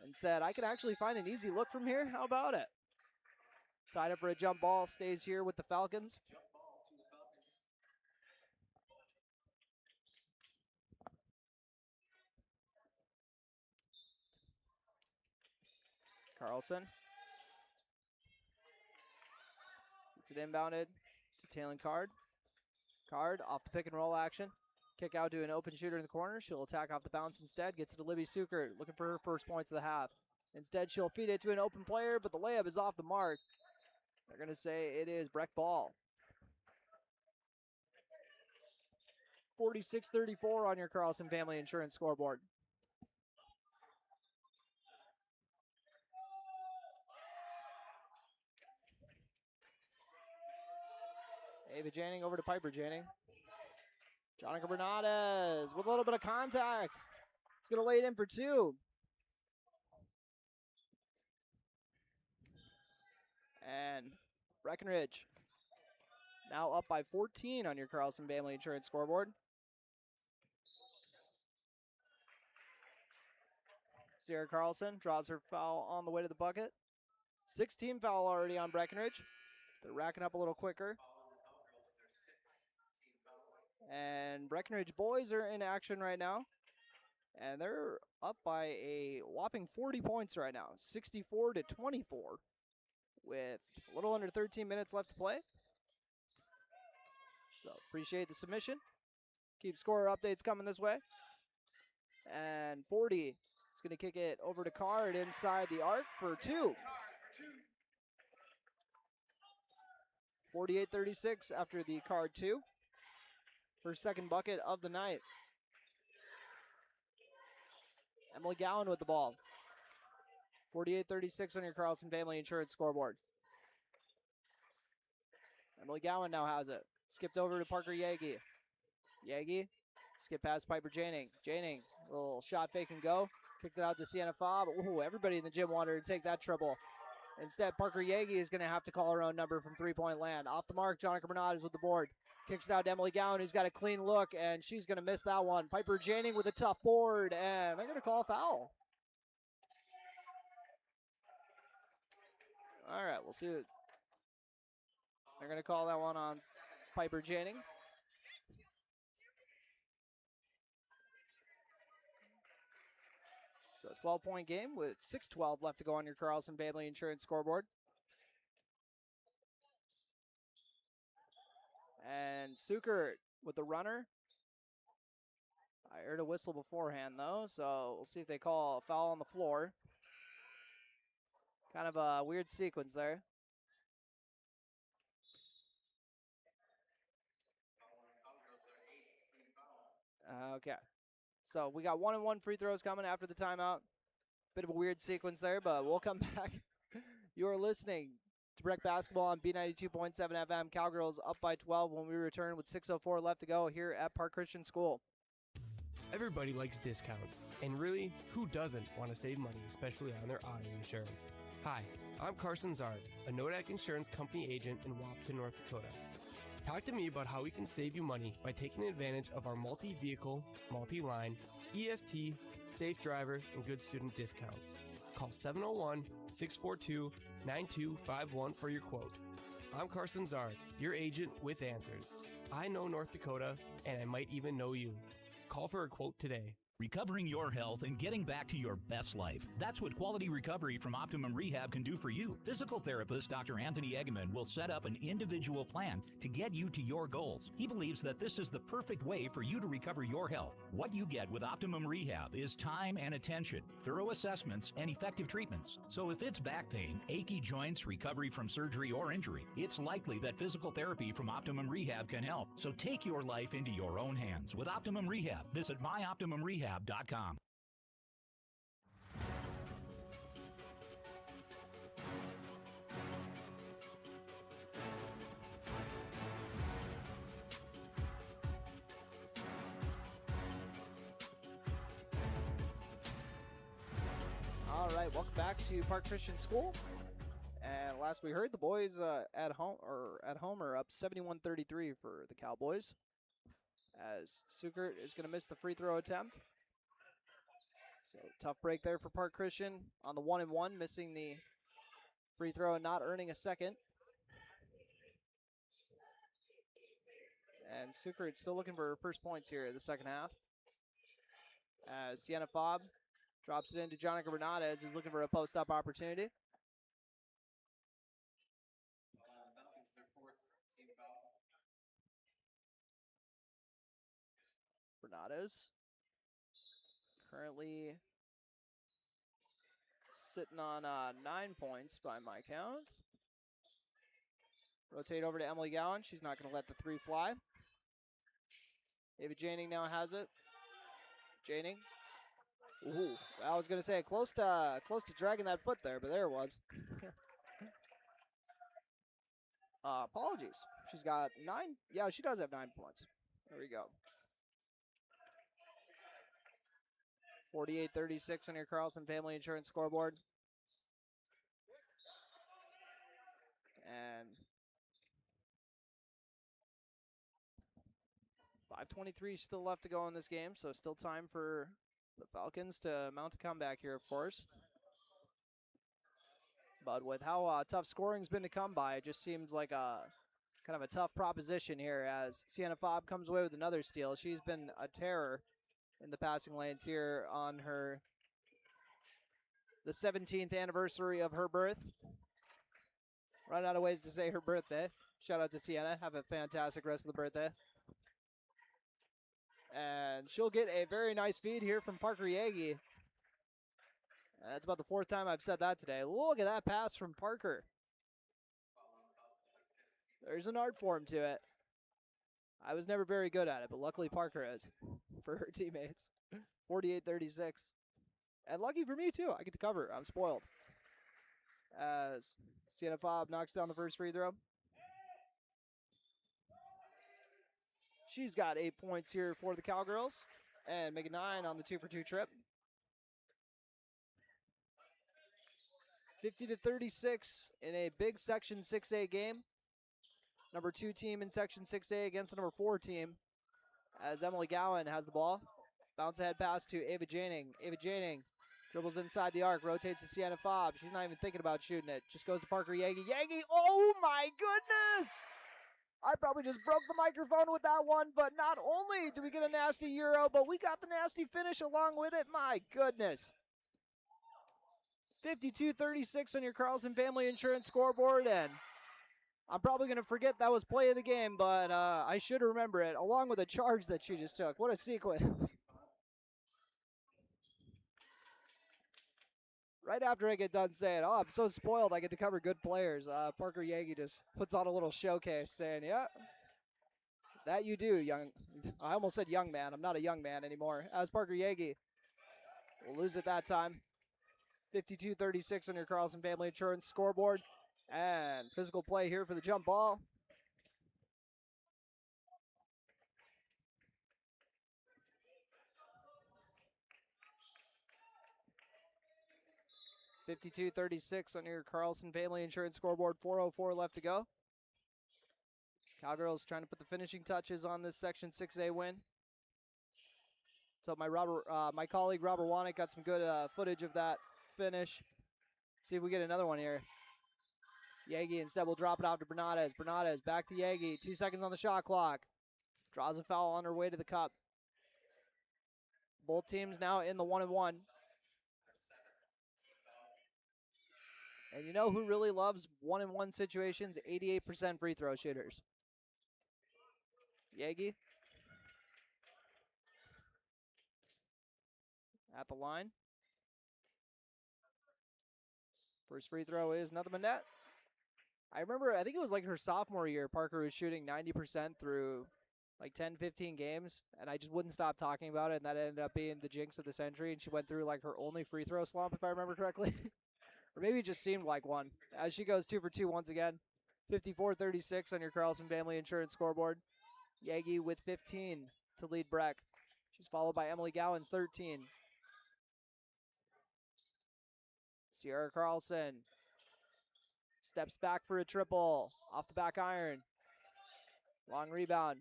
And said, I can actually find an easy look from here. How about it? Tied up for a jump ball, stays here with the Falcons. Carlson. Gets it inbounded to Taylor Card. Card off the pick and roll action. Kick out to an open shooter in the corner. She'll attack off the bounce instead. Gets it to Libby Suker, looking for her first points of the half. Instead, she'll feed it to an open player, but the layup is off the mark. They're going to say it is Breck ball. 46-34 on your Carlson Family Insurance scoreboard. Ava Janing over to Piper Janing. Jonica Bernardes with a little bit of contact. He's going to lay it in for 2. And Breckenridge now up by 14 on your Carlson Family Insurance scoreboard. Sierra Carlson draws her foul on the way to the bucket. 16 foul already on Breckenridge. They're racking up a little quicker. And Breckenridge boys are in action right now. And they're up by a whopping 40 points right now, 64-24, with a little under 13 minutes left to play. So appreciate the submission. Keep score updates coming this way. And 40 is going to kick it over to Card inside the arc for two. 48-36 after the Card two. Her second bucket of the night. Emily Gowan with the ball. 48-36 on your Carlson Family Insurance scoreboard. Emily Gowan now has it. Skipped over to Parker Yagi. Yagi, skip past Piper Janing. Janing, little shot fake and go. Kicked it out to Sienna Fobb. Ooh, everybody in the gym wanted to take that triple. Instead, Parker Yagi is going to have to call her own number from three-point land. Off the mark, Jonica Bernard is with the board. Kicks it out to Emily Gowan, who's got a clean look, and she's going to miss that one. Piper Janing with a tough board, and they're going to call a foul. All right, we'll see. They're going to call that one on Piper Janing. So a 12-point game with 6:12 left to go on your Carlson Family Insurance scoreboard. And Sukert with the runner. I heard a whistle beforehand, though, so we'll see if they call a foul on the floor. Kind of a weird sequence there. Okay. So we got 1-and-1 free throws coming after the timeout. Bit of a weird sequence there, but we'll come back. You are listening to Breck Basketball on B92.7 FM. Cowgirls up by 12 when we return with 6:04 left to go here at Park Christian School. Everybody likes discounts, and really, who doesn't want to save money, especially on their auto insurance? Hi, I'm Carson Zard, a Nodak Insurance Company agent in Wapton, North Dakota. Talk to me about how we can save you money by taking advantage of our multi-vehicle, multi-line, EFT, safe driver, and good student discounts. Call 701-642-9251 for your quote. I'm Carson Zard, your agent with answers. I know North Dakota, and I might even know you. Call for a quote today. Recovering your health and getting back to your best life. That's what quality recovery from Optimum Rehab can do for you. Physical therapist Dr. Anthony Egeman will set up an individual plan to get you to your goals. He believes that this is the perfect way for you to recover your health. What you get with Optimum Rehab is time and attention, thorough assessments, and effective treatments. So if it's back pain, achy joints, recovery from surgery or injury, it's likely that physical therapy from Optimum Rehab can help. So take your life into your own hands with Optimum Rehab. Visit myoptimumrehab.com. All right, welcome back to Park Christian School. And last we heard, the boys at home are up 71-33 for the Cowboys. As Sukert is going to miss the free throw attempt. So tough break there for Park Christian on the 1-and-1, missing the free throw and not earning a second. And Sukert still looking for her first points here in the second half. As Sienna Fobb drops it into Jonica Bernadez, who's looking for a post-up opportunity. Bernadez currently sitting on 9 points by my count. Rotate over to Emily Gowan. She's not going to let the three fly. David Janing now has it. Janing. Ooh, I was going to say close to dragging that foot there, but there it was. Apologies. She's got 9. Yeah, she does have 9 points. There we go. 48-36 on your Carlson Family Insurance scoreboard. And 5:23 still left to go in this game, so still time for the Falcons to mount a comeback here, of course. But with how tough scoring's been to come by, it just seems like a kind of a tough proposition here as Sienna Fobb comes away with another steal. She's been a terror in the passing lanes here on the 17th anniversary of her birth. Run out of ways to say her birthday. Shout out to Sienna. Have a fantastic rest of the birthday. And she'll get a very nice feed here from Parker Yagi. That's about the fourth time I've said that today. Look at that pass from Parker. There's an art form to it. I was never very good at it, but luckily Parker is for her teammates. 48-36. And lucky for me, too. I get to cover. I'm spoiled. As Sienna Fobb knocks down the first free throw. She's got 8 points here for the Cowgirls. And make it 9 on the 2-for-2 trip. 50-36 in a big Section 6A game. Number 2 team in Section 6A against the number 4 team. As Emily Gowan has the ball. Bounce ahead pass to Ava Janing. Ava Janing dribbles inside the arc, rotates to Sienna Fobb. She's not even thinking about shooting it. Just goes to Parker Yagi. Yagi, oh my goodness! I probably just broke the microphone with that one, but not only do we get a nasty Euro, but we got the nasty finish along with it. My goodness. 52-36 on your Carlson Family Insurance scoreboard, and I'm probably going to forget that was play of the game, but I should remember it, along with a charge that she just took. What a sequence. Right after I get done saying, oh, I'm so spoiled I get to cover good players, Parker Yagi just puts on a little showcase saying, yeah, that you do, young. I almost said young man. I'm not a young man anymore. As Parker Yagi will lose it that time. 52-36 on your Carlson Family Insurance scoreboard. And physical play here for the jump ball. $52-36 on your Carlson Family Insurance scoreboard. 4:04 left to go. Cowgirls trying to put the finishing touches on this Section 6A win. So my colleague Robert Wanick got some good footage of that finish. See if we get another one here. Yagi instead will drop it off to Bernadez. Bernadez back to Yagi. 2 seconds on the shot clock. Draws a foul on her way to the cup. Both teams now in the 1-1. And you know who really loves 1-1 situations? 88% free throw shooters. Yagi. At the line. First free throw is nothing but net. I think it was like her sophomore year, Parker was shooting 90% through like 10, 15 games, and I just wouldn't stop talking about it, and that ended up being the jinx of the century, and she went through like her only free throw slump, if I remember correctly. Or maybe it just seemed like one. As she goes 2 for 2 once again. 54-36 on your Carlson Family Insurance scoreboard. Yagi with 15 to lead Breck. She's followed by Emily Gowan's 13. Sierra Carlson steps back for a triple. Off the back iron. Long rebound.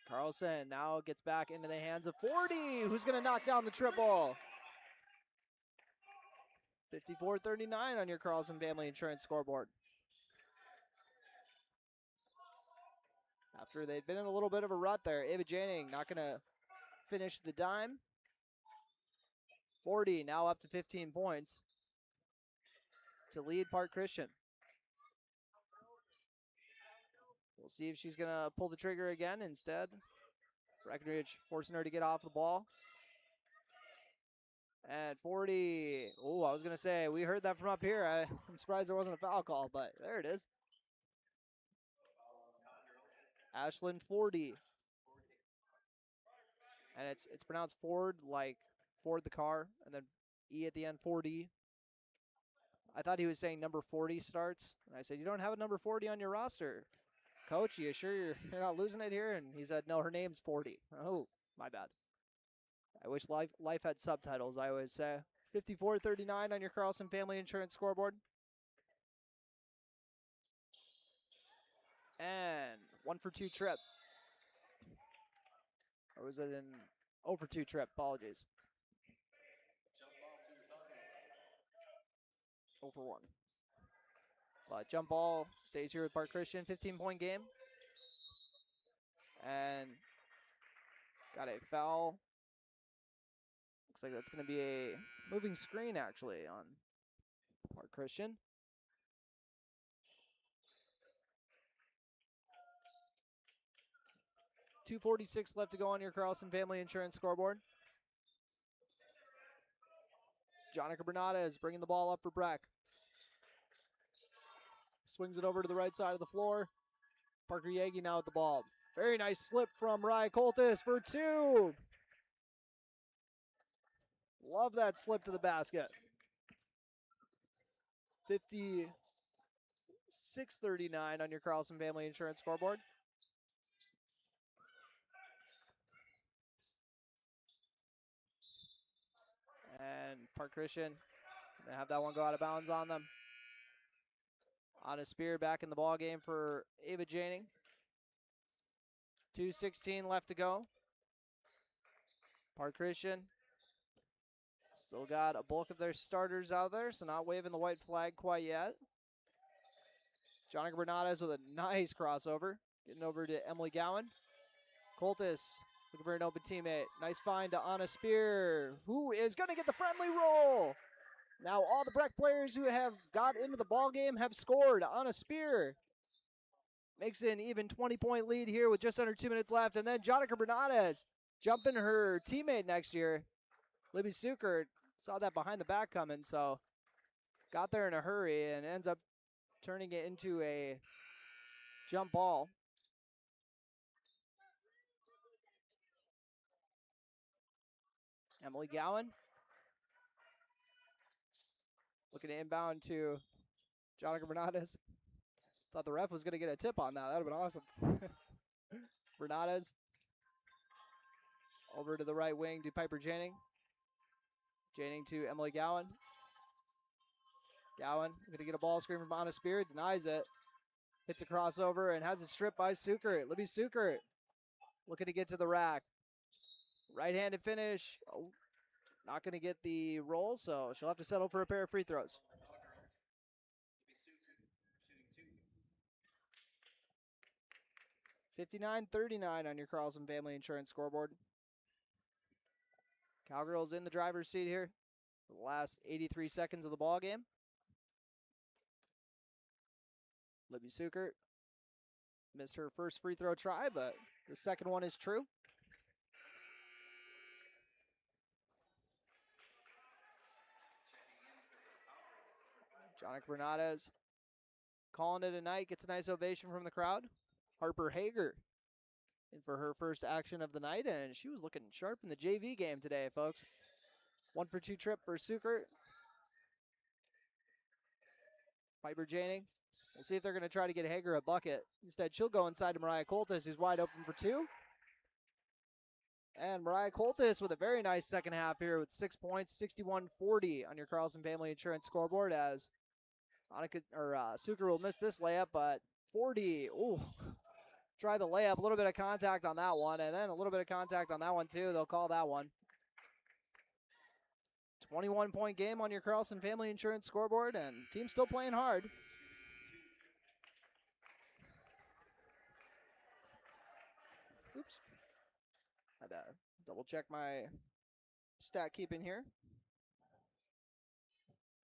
Carlson now gets back into the hands of 40. Who's going to knock down the triple? 54-39 on your Carlson Family Insurance scoreboard. After they'd been in a little bit of a rut there, Ava Janing not going to finish the dime. 40 now up to 15 points to lead Park Christian. We'll see if she's going to pull the trigger again. Instead, Breckenridge forcing her to get off the ball. And 40. Oh, I was going to say, we heard that from up here. I'm surprised there wasn't a foul call, but there it is. Ashlyn 40. And it's pronounced Ford, like Ford the car, and then E at the end, 40. I thought he was saying number 40 starts. And I said, you don't have a number 40 on your roster. Coach, you sure you're not losing it here? And he said, no, her name's 40. Oh, my bad. I wish life had subtitles, I always say. 54-39 on your Carlson Family Insurance scoreboard. And 1 for 2 trip. Or was it an 0 for 2 trip? Apologies. 0 for 1. But jump ball stays here with Park Christian, 15-point game. And got a foul. Looks like that's going to be a moving screen, actually, on Park Christian. .246 left to go on your Carlson Family Insurance scoreboard. Jonica Bernardes bringing the ball up for Breck. Swings it over to the right side of the floor. Parker Yagi now with the ball. Very nice slip from Mariah Coltis for 2. Love that slip to the basket. 56-39 on your Carlson Family Insurance scoreboard. And Park Christian gonna have that one go out of bounds on them. Anna Spear back in the ball game for Ava Janing. 2:16 left to go. Park Christian still got a bulk of their starters out there, so not waving the white flag quite yet. Jonica Bernardes with a nice crossover. Getting over to Emily Gowan. Coltis looking for an open teammate. Nice find to Anna Spear, who is going to get the friendly roll. Now all the Breck players who have got into the ball game have scored. Anna Spear makes an even 20-point lead here with just under 2 minutes left. And then Jonica Bernardes jumping her teammate next year, Libby Sukert, saw that behind the back coming, so got there in a hurry and ends up turning it into a jump ball. Emily Gowan looking to inbound to Jonica Bernardes. Thought the ref was going to get a tip on that. That would have been awesome. Bernardes over to the right wing to Piper Janing. Janing to Emily Gowan. Gowan going to get a ball screen from Anna Spear. Denies it. Hits a crossover and has it stripped by Sukert. Libby Sukert looking to get to the rack. Right-handed finish. Oh, not going to get the roll, so she'll have to settle for a pair of free throws. $59-39 on your Carlson Family Insurance scoreboard. Cowgirls in the driver's seat here for the last 83 seconds of the ball game. Libby Sukert missed her first free throw try, but the second one is true. Jonica Bernardes calling it a night, gets a nice ovation from the crowd. Harper Hager in for her first action of the night, and she was looking sharp in the JV game today, folks. 1-for-2 trip for Sukert. Piper Janing. We'll see if they're going to try to get Hager a bucket. Instead, she'll go inside to Mariah Coltis, who's wide open for 2. And Mariah Coltis with a very nice second half here with 6 points, 61-40 on your Carlson Family Insurance scoreboard, as Sukert will miss this layup, but 40. Ooh, try the layup. A little bit of contact on that one, and then a little bit of contact on that one too. They'll call that one. 21-point game on your Carlson Family Insurance scoreboard, and team's still playing hard. Oops. Had to double check my stat keeping here.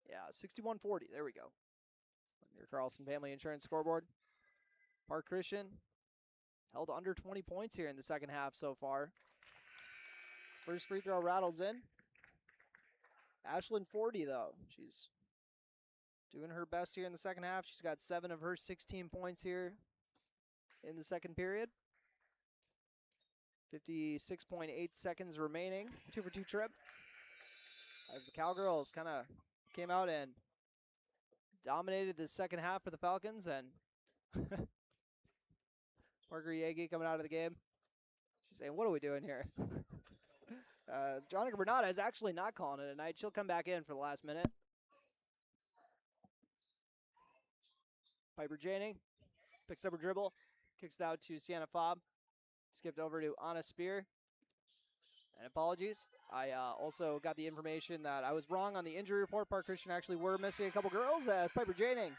Yeah, 61-40. There we go. On your Carlson Family Insurance scoreboard. Park Christian held under 20 points here in the second half so far. First free throw rattles in. Ashlyn 40, though. She's doing her best here in the second half. She's got 7 of her 16 points here in the second period. 56.8 seconds remaining. 2-for-2 trip. As the Cowgirls kind of came out and dominated the second half for the Falcons, and Parker Yagi coming out of the game. She's saying, what are we doing here? Jonica Bernardes is actually not calling it a night. She'll come back in for the last minute. Piper Janing picks up her dribble, kicks it out to Sienna Fobb. Skipped over to Anna Spear. And apologies. I also got the information that I was wrong on the injury report. Park Christian actually were missing a couple girls, as Piper Janing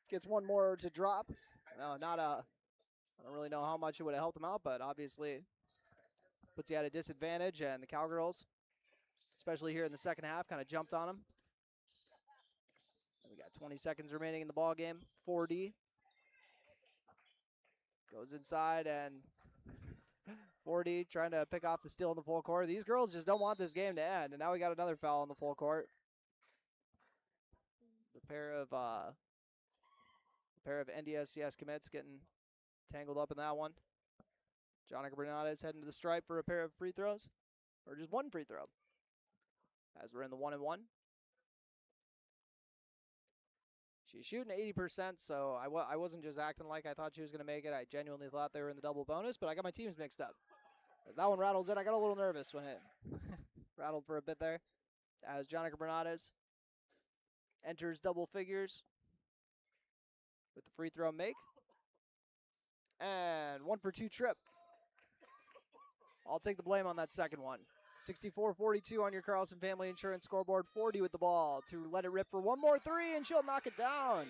Gets one more to drop. No, I don't really know how much it would have helped them out, but obviously puts you at a disadvantage, and the Cowgirls, especially here in the second half, kind of jumped on them. We got 20 seconds remaining in the ball game. 4D goes inside, and 4D trying to pick off the steal in the full court. These girls just don't want this game to end, and now we got another foul in the full court. The pair of NDSCS commits getting tangled up in that one. Jonica Bernardes heading to the stripe for a pair of free throws, or just one free throw, as we're in the 1-1. She's shooting 80%, so I wasn't just acting like I thought she was going to make it. I genuinely thought they were in the double bonus, but I got my teams mixed up. As that one rattles in, I got a little nervous when it rattled for a bit there. As Jonica Bernardes enters double figures with the free throw make. And 1-for-2 trip. I'll take the blame on that second one. 64-42 on your Carlson Family Insurance scoreboard. 40 with the ball to let it rip for one more three, and she'll knock it down.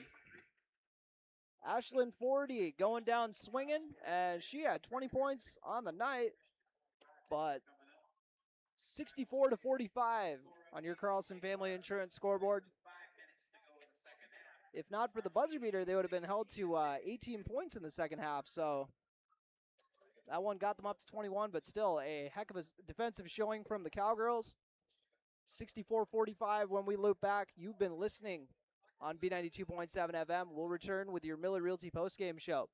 Ashlyn 40 going down swinging, and she had 20 points on the night, but 64-45 on your Carlson Family Insurance scoreboard. If not for the buzzer beater, they would have been held to 18 points in the second half, so that one got them up to 21, but still a heck of a defensive showing from the Cowgirls. 64-45 when we loop back. You've been listening on B92.7 FM. We'll return with your Miller Realty postgame show.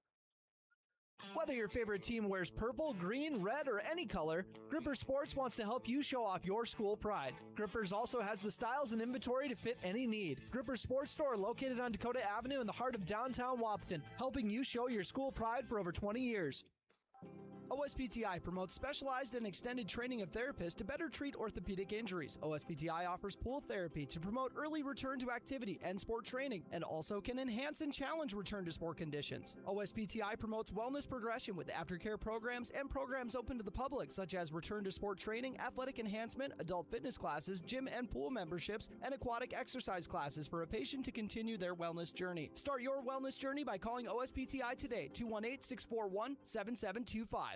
Whether your favorite team wears purple, green, red, or any color, Gripper Sports wants to help you show off your school pride. Grippers also has the styles and inventory to fit any need. Gripper Sports Store located on Dakota Avenue in the heart of downtown Wapaton, helping you show your school pride for over 20 years. OSPTI promotes specialized and extended training of therapists to better treat orthopedic injuries. OSPTI offers pool therapy to promote early return to activity and sport training, and also can enhance and challenge return to sport conditions. OSPTI promotes wellness progression with aftercare programs and programs open to the public, such as return to sport training, athletic enhancement, adult fitness classes, gym and pool memberships, and aquatic exercise classes for a patient to continue their wellness journey. Start your wellness journey by calling OSPTI today, 218-641-7725.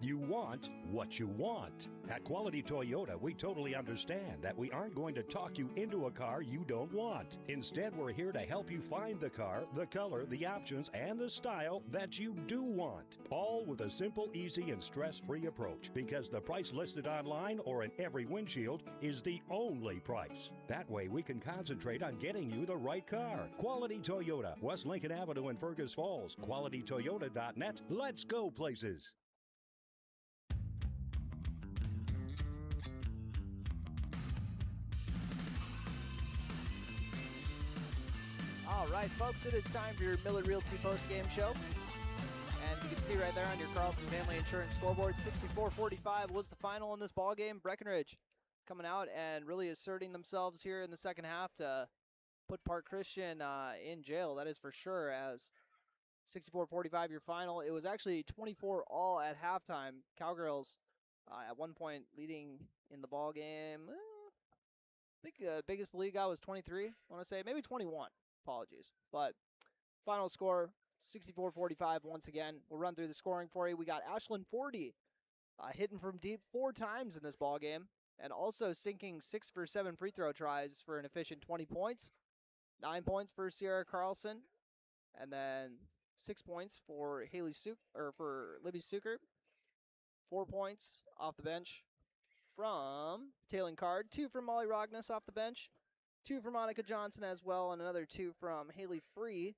You want what you want. At Quality Toyota, we totally understand that we aren't going to talk you into a car you don't want. Instead, we're here to help you find the car, the color, the options, and the style that you do want. All with a simple, easy, and stress-free approach, because the price listed online or in every windshield is the only price. That way, we can concentrate on getting you the right car. Quality Toyota, West Lincoln Avenue in Fergus Falls. QualityToyota.net. Let's go places. All right, folks, it is time for your Miller Realty postgame show. And you can see right there on your Carlson Family Insurance scoreboard, 64-45 was the final in this ballgame. Breckenridge coming out and really asserting themselves here in the second half to put Park Christian in jail, that is for sure, as 64-45 your final. It was actually 24-all at halftime. Cowgirls at one point leading in the ballgame. I think the biggest lead got was 23, I want to say, maybe 21. Apologies. But final score, 64-45 once again. We'll run through the scoring for you. We got Ashlyn 40 hitting from deep 4 times in this ball game, and also sinking 6 for 7 free throw tries for an efficient 20 points. 9 points for Sierra Carlson, and then 6 points for for Libby Suker. 4 points off the bench from Taylor Card. 2 from Molly Rogness off the bench. 2 from Monica Johnson as well, and another 2 from Haley Free.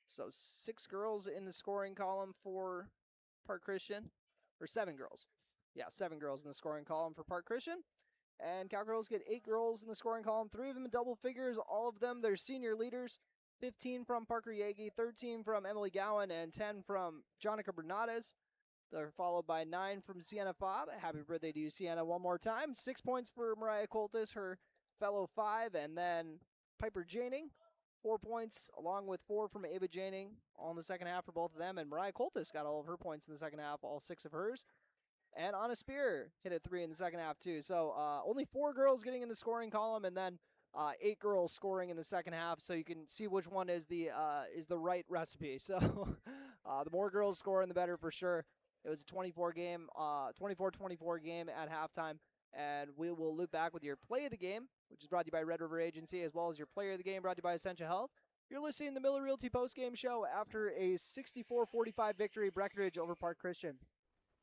So 6 girls in the scoring column for Park Christian. Or 7 girls. Yeah, 7 girls in the scoring column for Park Christian. And Cowgirls get 8 girls in the scoring column. 3 of them in double figures. All of them, they're senior leaders. 15 from Parker Yagi, 13 from Emily Gowan, and 10 from Jonica Bernardes. They're followed by 9 from Sienna Fobb. Happy birthday to you, Sienna, one more time. 6 points for Mariah Coltis, her fellow 5, and then Piper Janing, 4 points, along with 4 from Ava Janing, all in the second half for both of them, and Mariah Coltis got all of her points in the second half, all 6 of hers, and Anna Spear hit a 3 in the second half too, so only 4 girls getting in the scoring column, and then 8 girls scoring in the second half, so you can see which one is the right recipe. So the more girls scoring, the better for sure. It was a 24-24 game at halftime, and we will loop back with your play of the game, which is brought to you by Red River Agency, as well as your player of the game brought to you by Essentia Health. You're listening to the Miller Realty postgame show after a 64-45 victory Breckenridge over Park Christian.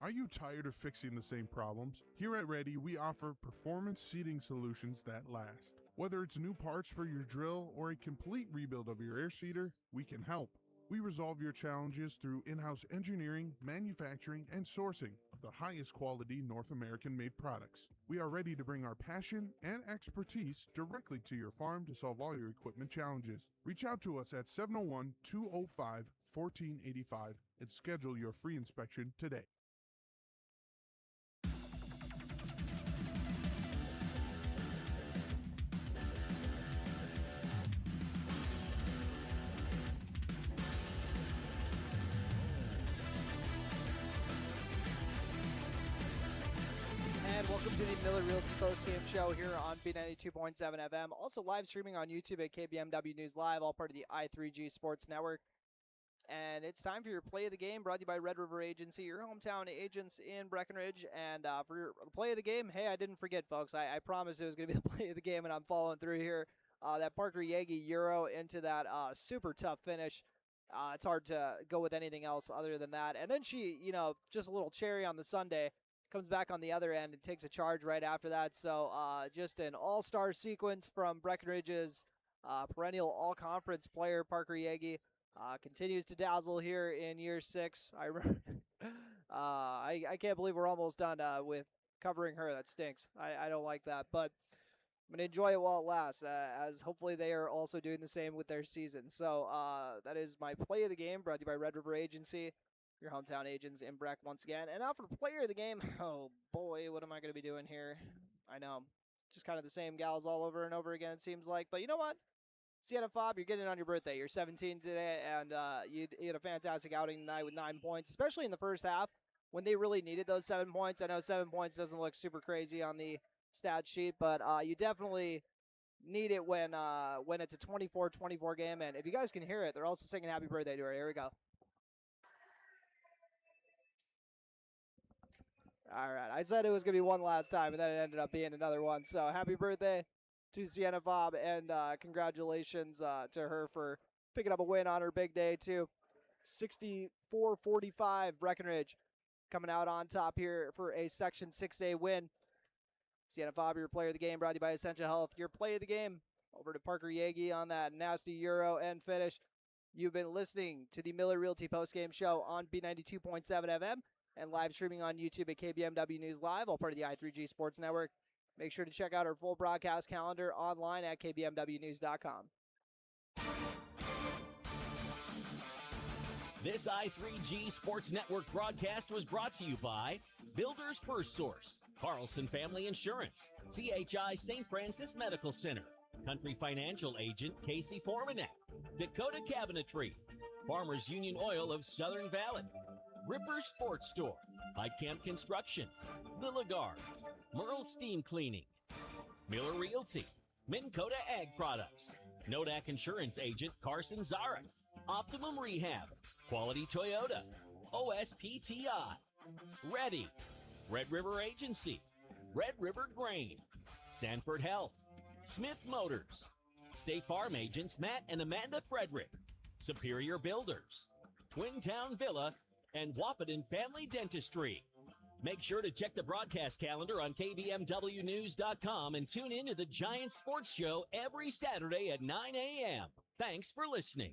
Are you tired of fixing the same problems? Here at Ready, we offer performance seating solutions that last. Whether it's new parts for your drill or a complete rebuild of your air seeder, we can help. We resolve your challenges through in-house engineering, manufacturing, and sourcing of the highest quality North American-made products. We are ready to bring our passion and expertise directly to your farm to solve all your equipment challenges. Reach out to us at 701-205-1485 and schedule your free inspection today. And welcome to the Miller Realty postgame show here on B92.7 FM. Also live streaming on YouTube at KBMW News Live, all part of the I3G Sports Network. And it's time for your play of the game, brought to you by Red River Agency, your hometown agents in Breckenridge. And for your play of the game, hey, I didn't forget, folks. I promised it was going to be the play of the game, and I'm following through here. That Parker Yagi Euro into that super tough finish. It's hard to go with anything else other than that. And then she, just a little cherry on the sundae, comes back on the other end and takes a charge right after that. So just an all-star sequence from Breckenridge's perennial all-conference player, Parker Yagi. Continues to dazzle here in year 6. I remember, I can't believe we're almost done with covering her. That stinks. I don't like that. But I'm going to enjoy it while it lasts, as hopefully they are also doing the same with their season. So that is my play of the game, brought to you by Red River Agency, your hometown agents in Breck once again. And now for the player of the game, oh boy, what am I going to be doing here? I know, just kind of the same gals all over and over again, it seems like. But you know what? Sienna Fobb, you're getting on your birthday. You're 17 today, and you had a fantastic outing tonight with 9 points, especially in the first half when they really needed those 7 points. I know 7 points doesn't look super crazy on the stat sheet, but you definitely need it when it's a 24-24 game. And if you guys can hear it, they're also singing happy birthday to her. Here we go. All right, I said it was going to be one last time, and then it ended up being another one. So happy birthday to Sienna Fobb, and congratulations to her for picking up a win on her big day, too. 64-45, Breckenridge coming out on top here for a Section 6A win. Sienna Fobb, your player of the game, brought to you by Essentia Health. Your play of the game over to Parker Yagi on that nasty Euro end finish. You've been listening to the Miller Realty postgame show on B92.7 FM. And live streaming on YouTube at KBMW News Live, all part of the I3G Sports Network. Make sure to check out our full broadcast calendar online at kbmwnews.com. This I3G Sports Network broadcast was brought to you by Builders First Source, Carlson Family Insurance, CHI St. Francis Medical Center, Country Financial Agent Casey Formanek, Dakota Cabinetry, Farmers Union Oil of Southern Valley, Ripper Sports Store, Heitkamp Construction, The Lagarde, Merle Steam Cleaning, Miller Realty, Minn Kota Ag Products, Nodak Insurance Agent Carson Zarek, Optimum Rehab, Quality Toyota, OSPTI, Ready, Red River Agency, Red River Grain, Sanford Health, Smith Motors, State Farm Agents Matt and Amanda Frederick, Superior Builders, Twin Town Villa, and Wahpeton Family Dentistry. Make sure to check the broadcast calendar on KBMWnews.com and tune in to the Giants Sports Show every Saturday at 9 a.m. Thanks for listening.